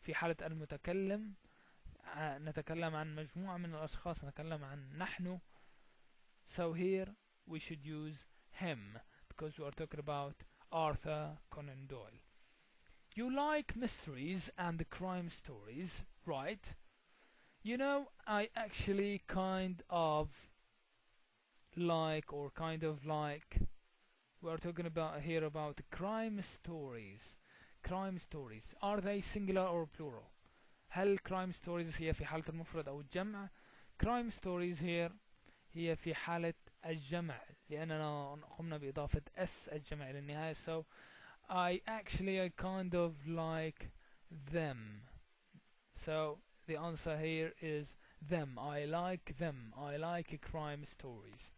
في حالة المتكلم. نتكلم عن مجموعة من الأشخاص. نتكلم عن نحن. So here we should use him because we are talking about Arthur Conan Doyle. You like mysteries and crime stories, right? You know, I actually kind of like, we are talking about here about crime stories. Crime stories, are they singular or plural? هل crime stories هي في حالة المفرد أو الجمع؟ crime stories here هي في حالة الجمع لأننا قمنا بإضافة s الجمع إلى النهاية. So I kind of like them. So the answer here is them. I like them. I like crime stories.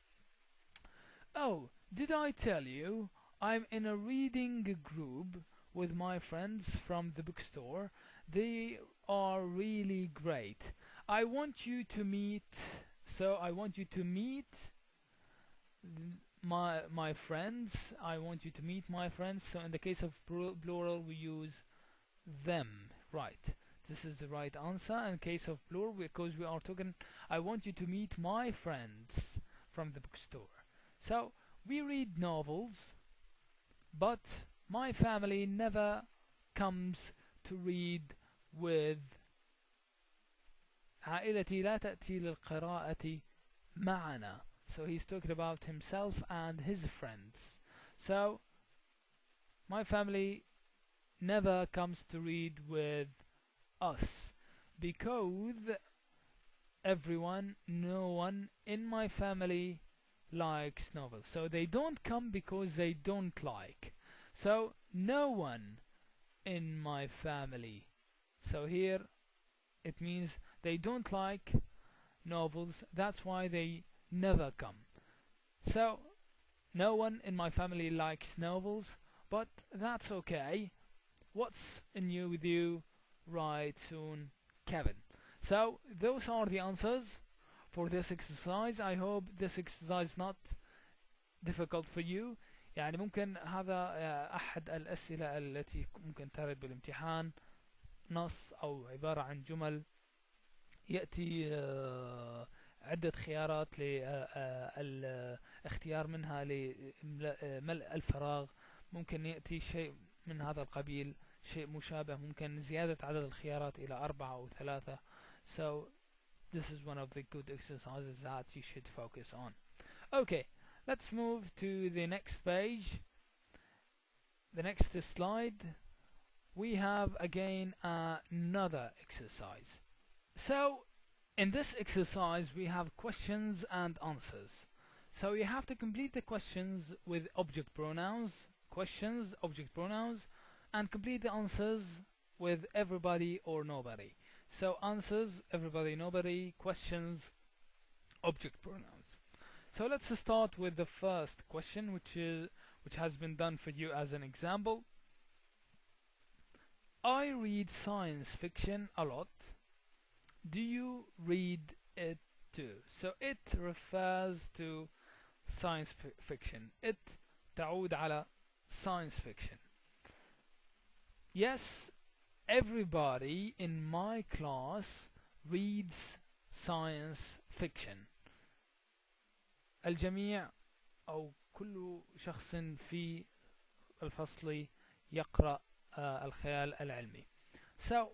Oh, did I tell you I'm in a reading group with my friends from the bookstore? They are really great. I want you to meet. So I want you to meet my friends. I want you to meet my friends. So in the case of plural, we use them. Right. This is the right answer. In case of plural, because we are talking, I want you to meet my friends from the bookstore. So we read novels, but my family never comes to read with. عائلتي لا تأتي للقراءة معنا. So he's talking about himself and his friends. So my family never comes to read with us because no one in my family likes novels. So they don't come because they don't like. So no one in my family. So here it means they don't like novels. That's why they never come. So no one in my family likes novels, but that's okay. What's new with you right soon, Kevin? So those are the answers for this exercise. I hope this exercise is not difficult for you. يعني ممكن هذا أحد الأسئلة التي ممكن ترد بالامتحان، نص أو عبارة عن جمل يأتي عدة خيارات للاختيار منها لملء الفراغ. ممكن يأتي شيء من هذا القبيل، شيء مشابه، ممكن زيادة عدد الخيارات إلى 4 أو 3. So this is one of the good exercises that you should focus on. Okay, let's move to the next page. The next slide. We have again another exercise. So in this exercise we have questions and answers. So you have to complete the questions with object pronouns, questions, object pronouns, and complete the answers with everybody or nobody. So answers, everybody, nobody, questions, object pronouns. So let's start with the first question, which has been done for you as an example. I read science fiction a lot. Do you read it too? So it refers to science fiction. It تعود على science fiction. Yes, everybody in my class reads science fiction. الجميع أو كل شخص في الفصل يقرأ الخيال العلمي. So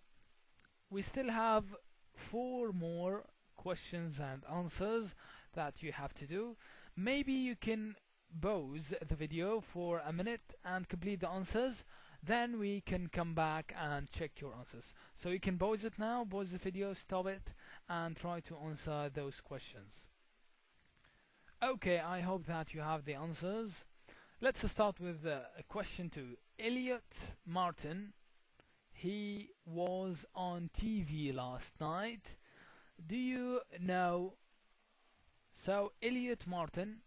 we still have 4 more questions and answers that you have to do. Maybe you can pause the video for a minute and complete the answers. Then we can come back and check your answers. So you can pause it now, pause the video, stop it, and try to answer those questions. Okay, I hope that you have the answers. Let's start with a question 2. Elliot Martin, he was on TV last night. Do you know? So Elliot Martin,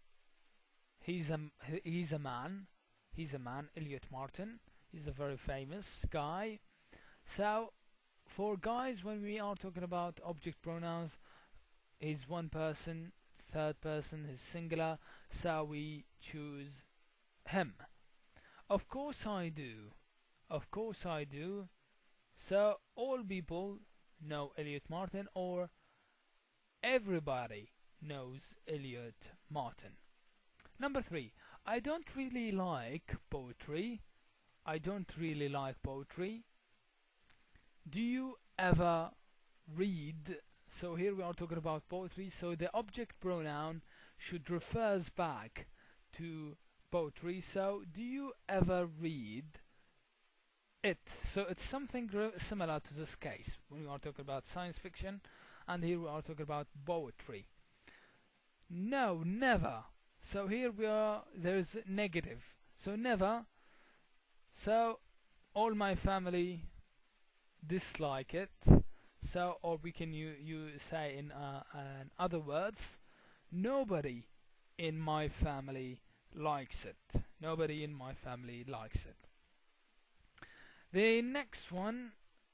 he's a man. He's a man, Elliot Martin. He's a very famous guy. So for guys, when we are talking about object pronouns, he's one person, third person is singular, so we choose him. Of course I do. Of course I do. So all people know Elliot Martin, or everybody knows Elliot Martin. Number 3. I don't really like poetry. I don't really like poetry. Do you ever read? So here we are talking about poetry, so the object pronoun should refers back to poetry. So do you ever read it? So it's something similar to this case when we are talking about science fiction, and here we are talking about poetry. No, never. So here there's negative. So never. So all my family dislike it. So, or we can you say in other words, nobody in my family likes it. Nobody in my family likes it. The next one,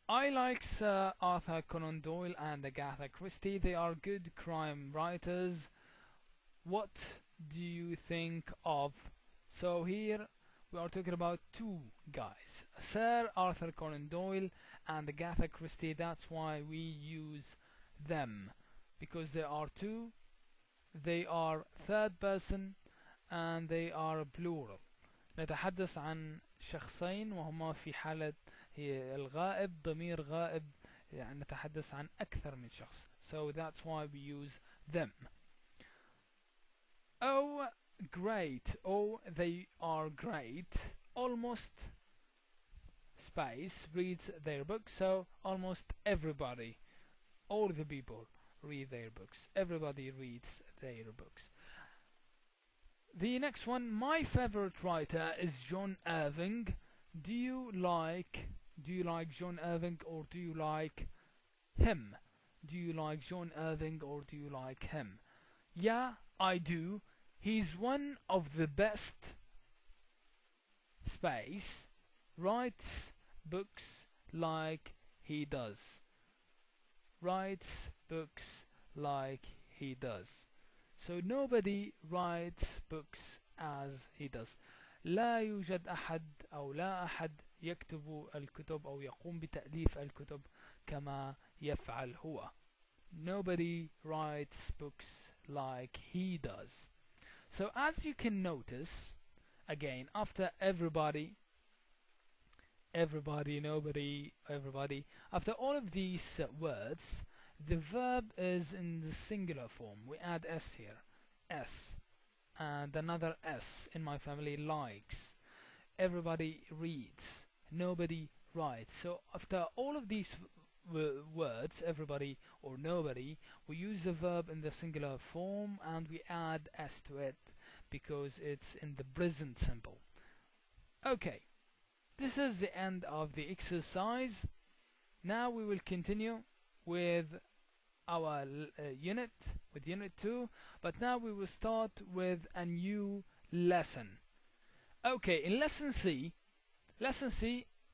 I like Sir Arthur Conan Doyle and Agatha Christie. They are good crime writers. What do you think of? So here we are talking about two guys, Sir Arthur Conan Doyle and Agatha Christie. That's why we use them, because they are two, they are third person, and they are plural. نتحدث عن شخصين وهما في حالة هي الغائب، ضمير غائب، يعني نتحدث عن أكثر من شخص. So that's why we use them. Oh, great. Oh, they are great. Almost space reads their books. So almost everybody, all the people read their books. Everybody reads their books. The next one, my favorite writer is John Irving. Do you like John Irving, or do you like him? Do you like John Irving, or do you like him? Yeah, I do. He's one of the best space writes books like he does. Writes books like he does. So nobody writes books as he does. لا يوجد أحد أو لا أحد يكتب الكتب أو يقوم بتأليف الكتب كما يفعل هو. Nobody writes books like he does. So as you can notice, again, after everybody, nobody, everybody, after all of these words, the verb is in the singular form. We add s here, s, and another s. In my family, likes. Everybody reads. Nobody writes. So after all of these words, everybody or nobody, we use the verb in the singular form and we add s to it because it's in the present simple. Okay, this is the end of the exercise. Now we will continue with our unit 2, but now we will start with a new lesson. Okay, in lesson C,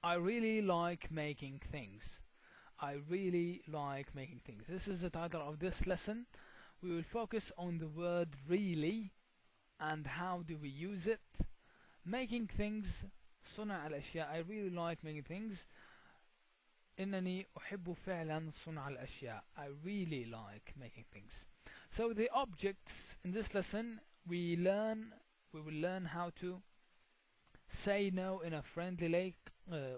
I really like making things. I really like making things. This is the title of this lesson. We will focus on the word really and how do we use it. Making things, صنع الأشياء. I really like making things. إنني أحب فعلا صنع الأشياء. I really like making things. So the objects in this lesson, we will learn how to say no in a friendly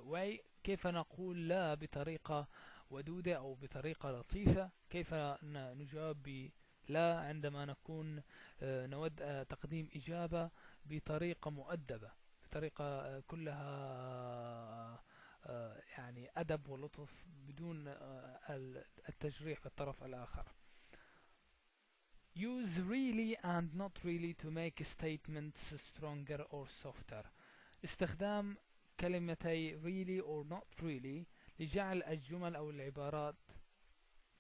way. كيف نقول لا بطريقة ودودة أو بطريقة لطيفة. كيف نجاوب بلا عندما نكون نود تقديم إجابة بطريقة مؤدبة، بطريقة كلها يعني أدب ولطف بدون التجريح بالطرف الآخر. Use really and not really to make statements stronger or softer. استخدام كلمتي really or not really لجعل الجمل أو العبارات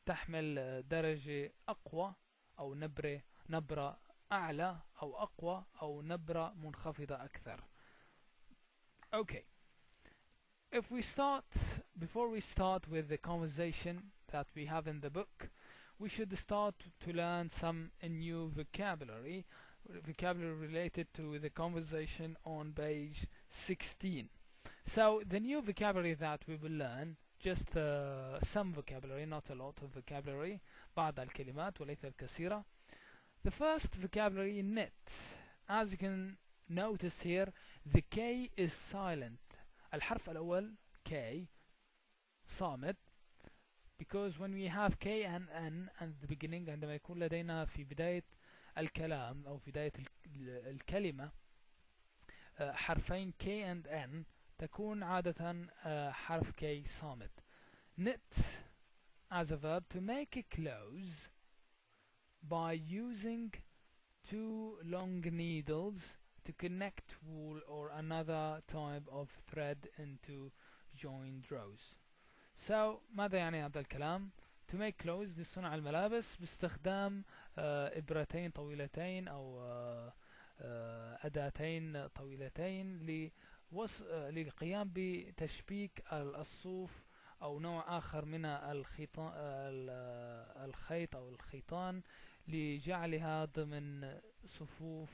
تحمل درجة أقوى أو نبرة أعلى أو أقوى أو نبرة منخفضة أكثر. Okay. Before we start with the conversation that we have in the book, we should start to learn some new vocabulary related to the conversation on page 16. So the new vocabulary that we will learn, just some vocabulary, not a lot of vocabulary, بعض الكلمات وليس الكثيرة. The first vocabulary, knit. As you can notice here, the K is silent. الحرف الأول K صامت, because when we have K and N at the beginning, عندما يكون لدينا في بداية الكلام أو في بداية الكلمة حرفين K and N, تكون عادة حرف K صامت. Knit as a verb, to make clothes by using two long needles to connect wool or another type of thread into joined rows. ماذا يعني هذا الكلام؟ to make clothes لصنع الملابس باستخدام إبرتين طويلتين أو أداتين طويلتين للقيام بتشبيك الصوف أو نوع آخر من الخيط أو الخيطان لجعلها ضمن صفوف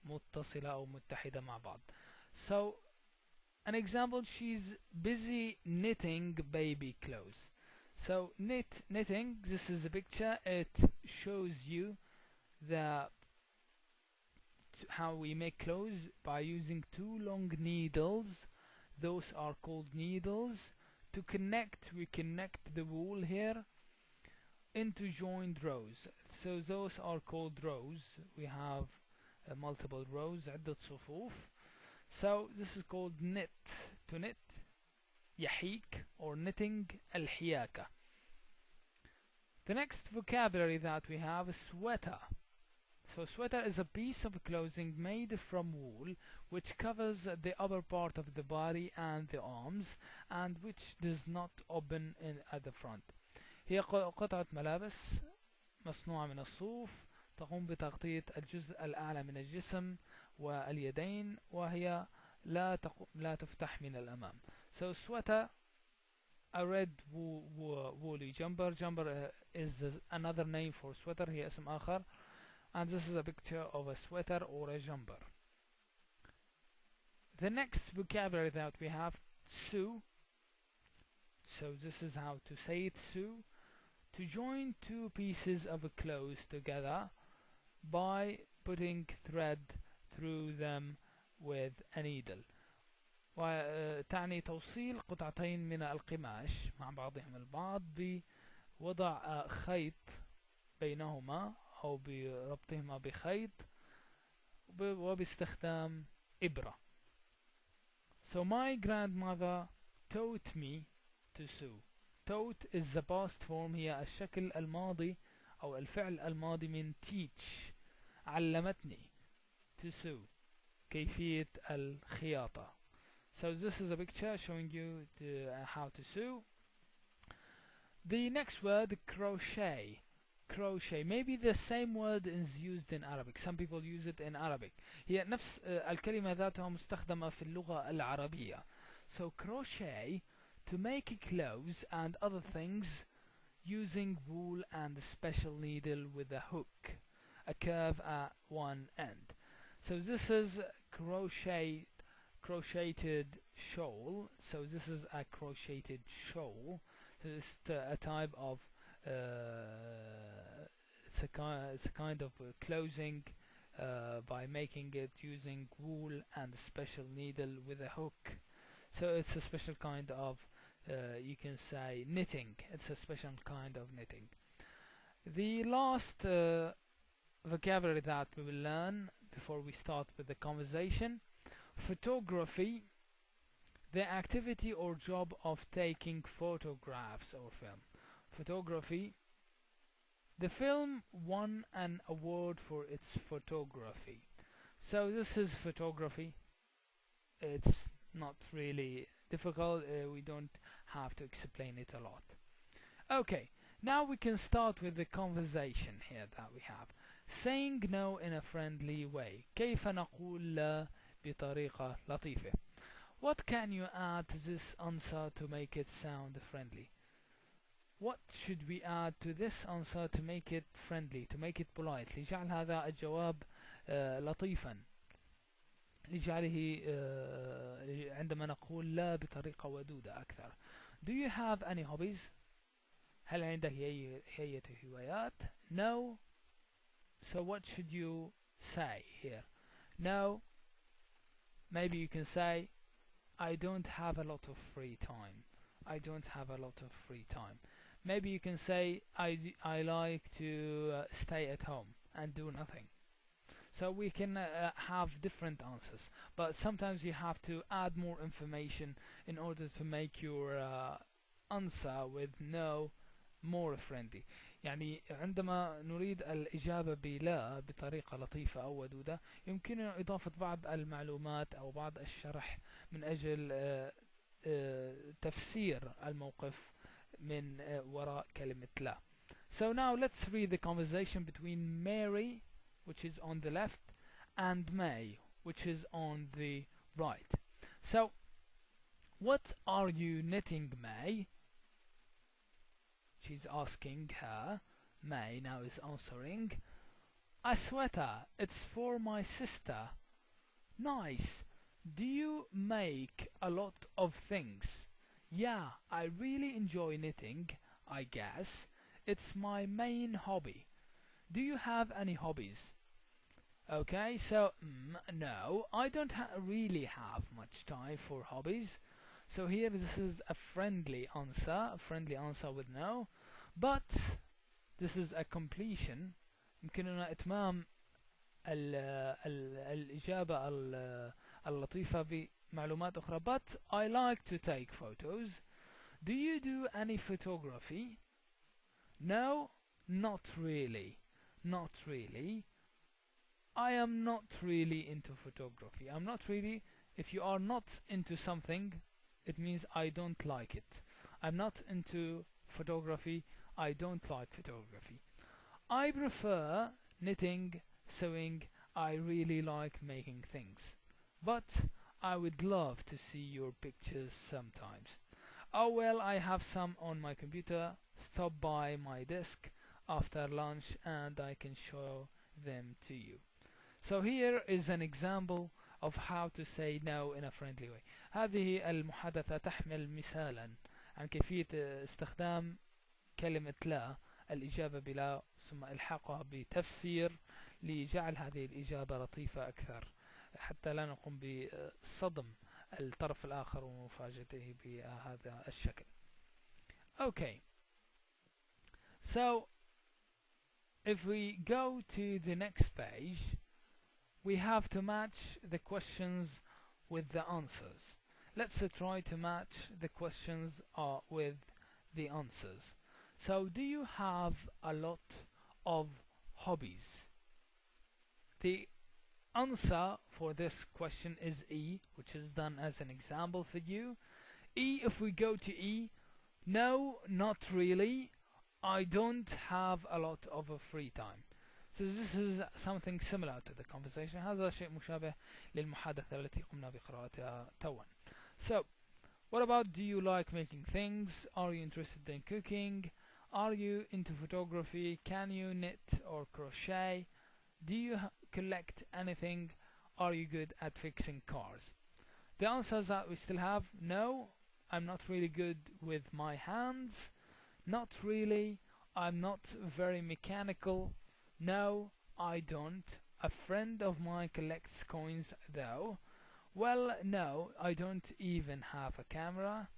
متصلة أو متحدة مع بعض. So an example, she's busy knitting baby clothes. So knitting, this is a picture. It shows you how we make clothes by using two long needles. Those are called needles. We connect the wool here into joined rows. So those are called rows. We have multiple rows, عدة صفوف. So this is called knit. To knit, يحيك, or knitting, الحياكة. The next vocabulary that we have is sweater. So sweater is a piece of clothing made from wool which covers the upper part of the body and the arms and which does not open at the front. هي قطعة ملابس مصنوعة من الصوف تقوم بتغطية الجزء الأعلى من الجسم واليدين وهي لا تفتح من الأمام. So sweater, a red woolly jumper. Jumper is another name for sweater, هي اسم آخر. And this is a picture of a sweater or a jumper. The next vocabulary that we have, sew. So this is how to say it, sew. To join two pieces of clothes together by putting thread through them with a needle. وتعني توصيل قطعتين من القماش مع بعضهم البعض بوضع خيط بينهما أو بربطهما بخيط وباستخدام إبرة. So my grandmother taught me to sew. Taught is the past form, هي الشكل الماضي أو الفعل الماضي من teach. علمتني to sew, كيفية الخياطة. So this is a picture showing you how to sew. The next word, crochet. Crochet, maybe the same word is used in Arabic. Some people use it in Arabic. هي نفس الكلمة ذاتها مستخدمة في اللغة العربية. So crochet, to make clothes and other things using wool and a special needle with a hook, a curve at one end. So this is crocheted shawl. So this is a crocheted shawl. So it's a type of it's a kind of clothing by making it using wool and a special needle with a hook. So it's a special kind of you can say knitting. It's a special kind of knitting. The last vocabulary that we will learn before we start with the conversation, photography, the activity or job of taking photographs or film. Photography, the film won an award for its photography. So this is photography. It's not really difficult. We don't have to explain it a lot. Okay, now we can start with the conversation here that we have. Saying no in a friendly way. كيف نقول لا بطريقة لطيفة. What can you add to this answer to make it sound friendly? What should we add to this answer to make it friendly, to make it polite, لجعل هذا الجواب لطيفا، لجعله عندما نقول لا بطريقة ودودة أكثر. Do you have any hobbies? هل عندك أي هوايات؟ No. So what should you say here? No. Maybe you can say I don't have a lot of free time. I don't have a lot of free time. Maybe you can say I like to stay at home and do nothing. So we can have different answers, but sometimes you have to add more information in order to make your answer with no more friendly. يعني عندما نريد الإجابة بلا بطريقة لطيفة أو ودودة يمكننا إضافة بعض المعلومات أو بعض الشرح من أجل تفسير الموقف من وراء كلمة لا. So now let's read the conversation between Mary, which is on the left, and May, which is on the right. So, what are you knitting, May? She's asking her. May now is answering. A sweater. It's for my sister. Nice. Do you make a lot of things? Yeah, I really enjoy knitting, I guess. It's my main hobby. Do you have any hobbies? Okay, so no, I don't really have much time for hobbies. So here this is a friendly answer with no. But this is a completion. يمكننا إتمام الإجابة اللطيفة بمعلومات أخرى. But I like to take photos. Do you do any photography? No, not really. Not really. I am not really into photography. I'm not really. If you are not into something, it means I don't like it. I'm not into photography. I don't like photography. I prefer knitting, sewing. I really like making things. But I would love to see your pictures sometimes. Oh well, I have some on my computer. Stop by my desk after lunch and I can show them to you. So here is an example of how to say no in a friendly way. هذه المحادثة تحمل مثالا عن كيفية استخدام كلمة لا، الإجابة بلا ثم إلحاقها بتفسير لجعل هذه الإجابة لطيفة أكثر، حتى لا نقوم بصدم الطرف الآخر ومفاجأته بهذا الشكل. Okay. So if we go to the next page, we have to match the questions with the answers. Let's try to match the questions with the answers. So, do you have a lot of hobbies? The answer for this question is E, which is done as an example for you. E, if we go to E, no, not really. I don't have a lot of free time. So this is something similar to the conversation. هذا شيء مشابه للمحادثة التي قمنا بقراءتها توا. So, what about, do you like making things? Are you interested in cooking? Are you into photography? Can you knit or crochet? Do you collect anything? Are you good at fixing cars? The answers that we still have: no, I'm not really good with my hands. Not really. I'm not very mechanical. No, I don't. A friend of mine collects coins though. Well, no, I don't even have a camera.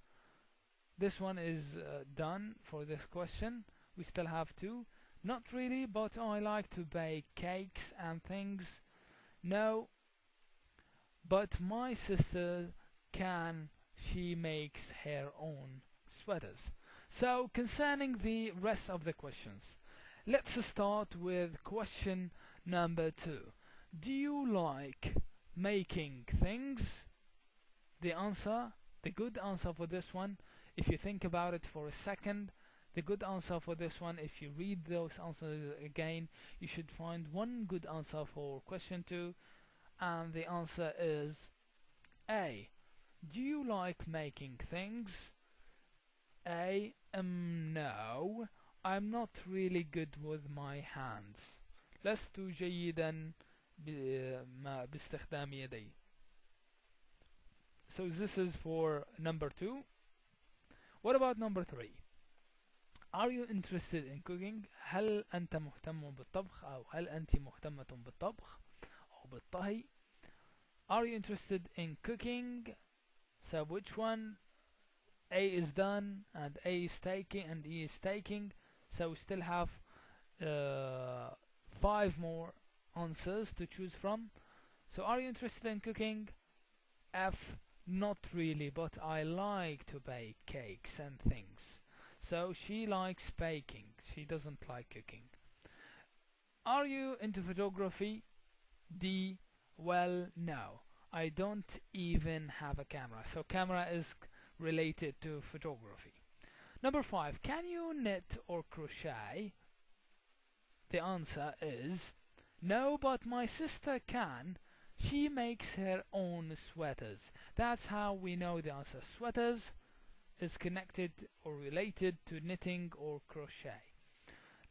This one is done for this question. We still have two. Not really, but I like to bake cakes and things. No, but my sister can. She makes her own sweaters. So, concerning the rest of the questions, let's start with question number 2. Do you like making things? The answer, the good answer for this one, if you think about it for a second, the good answer for this one, if you read those answers again, you should find one good answer for question 2, and the answer is A. Do you like making things? A. No, I'm not really good with my hands. لست جيدا باستخدام يدي. So this is for number 2. What about number 3? Are you interested in cooking? هل أنت مهتم بالطبخ أو هل أنت مهتمة بالطبخ أو بالطهي؟ Are you interested in cooking? So which one? A is done and A is taking and E is taking. So we still have 5 more answers to choose from. So are you interested in cooking? F. Not really, but I like to bake cakes and things. So she likes baking. She doesn't like cooking. Are you into photography? D. Well, no. I don't even have a camera. So camera is related to photography. Number 5, can you knit or crochet? The answer is no, but my sister can. She makes her own sweaters. That's how we know the answer. Sweaters is connected or related to knitting or crochet.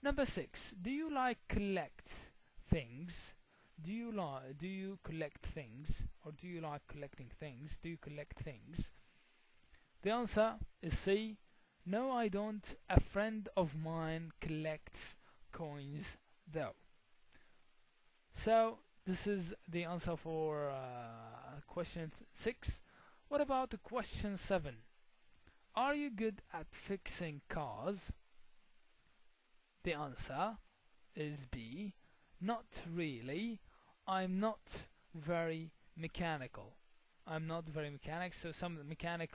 Number 6, do you like collect things? Do you collect things, or do you like collecting things? Do you collect things? The answer is C. No, I don't. A friend of mine collects coins though. So this is the answer for question 6. What about the question 7? Are you good at fixing cars? The answer is B. Not really. I'm not very mechanical. I'm not very mechanic, so some mechanic,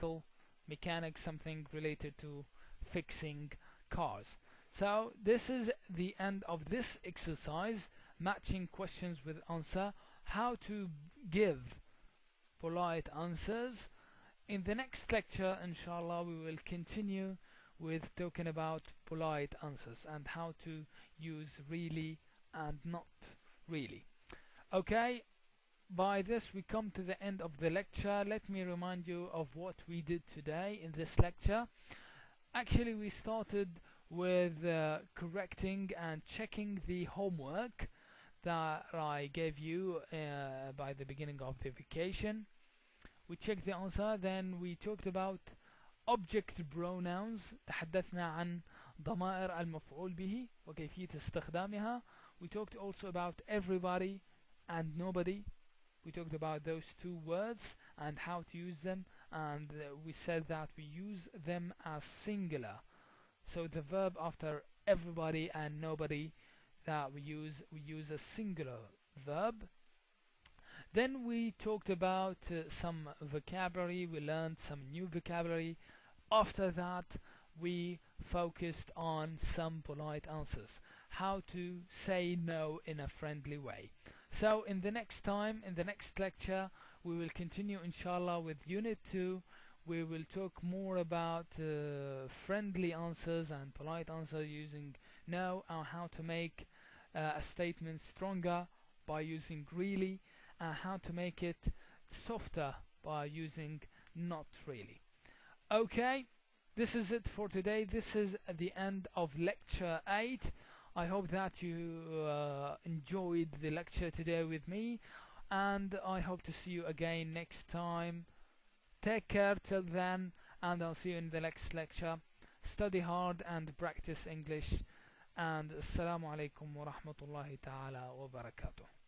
something related to fixing cars. So this is the end of this exercise, matching questions with answer, how to give polite answers. In the next lecture, inshallah, we will continue with talking about polite answers and how to use really and not really. Okay, by this we come to the end of the lecture. Let me remind you of what we did today in this lecture. Actually, we started with correcting and checking the homework that I gave you by the beginning of the vacation. We checked the answer, then we talked about object pronouns. تحدثنا عن ضمائر المفعول به وكيفية استخدامها. We talked also about everybody and nobody. We talked about those two words and how to use them, and we said that we use them as singular. So the verb after everybody and nobody that we use a singular verb. Then we talked about some vocabulary. We learned some new vocabulary. After that, we focused on some polite answers, how to say no in a friendly way. So in the next time, in the next lecture, we will continue inshallah with unit 2. We will talk more about friendly answers and polite answers using no, and how to make a statement stronger by using really, and how to make it softer by using not really. Okay, this is it for today. This is the end of lecture 8. I hope that you enjoyed the lecture today with me, and I hope to see you again next time. Take care till then, and I'll see you in the next lecture. Study hard and practice English, and assalamu alaikum wa rahmatullahi ta'ala wa barakatuh.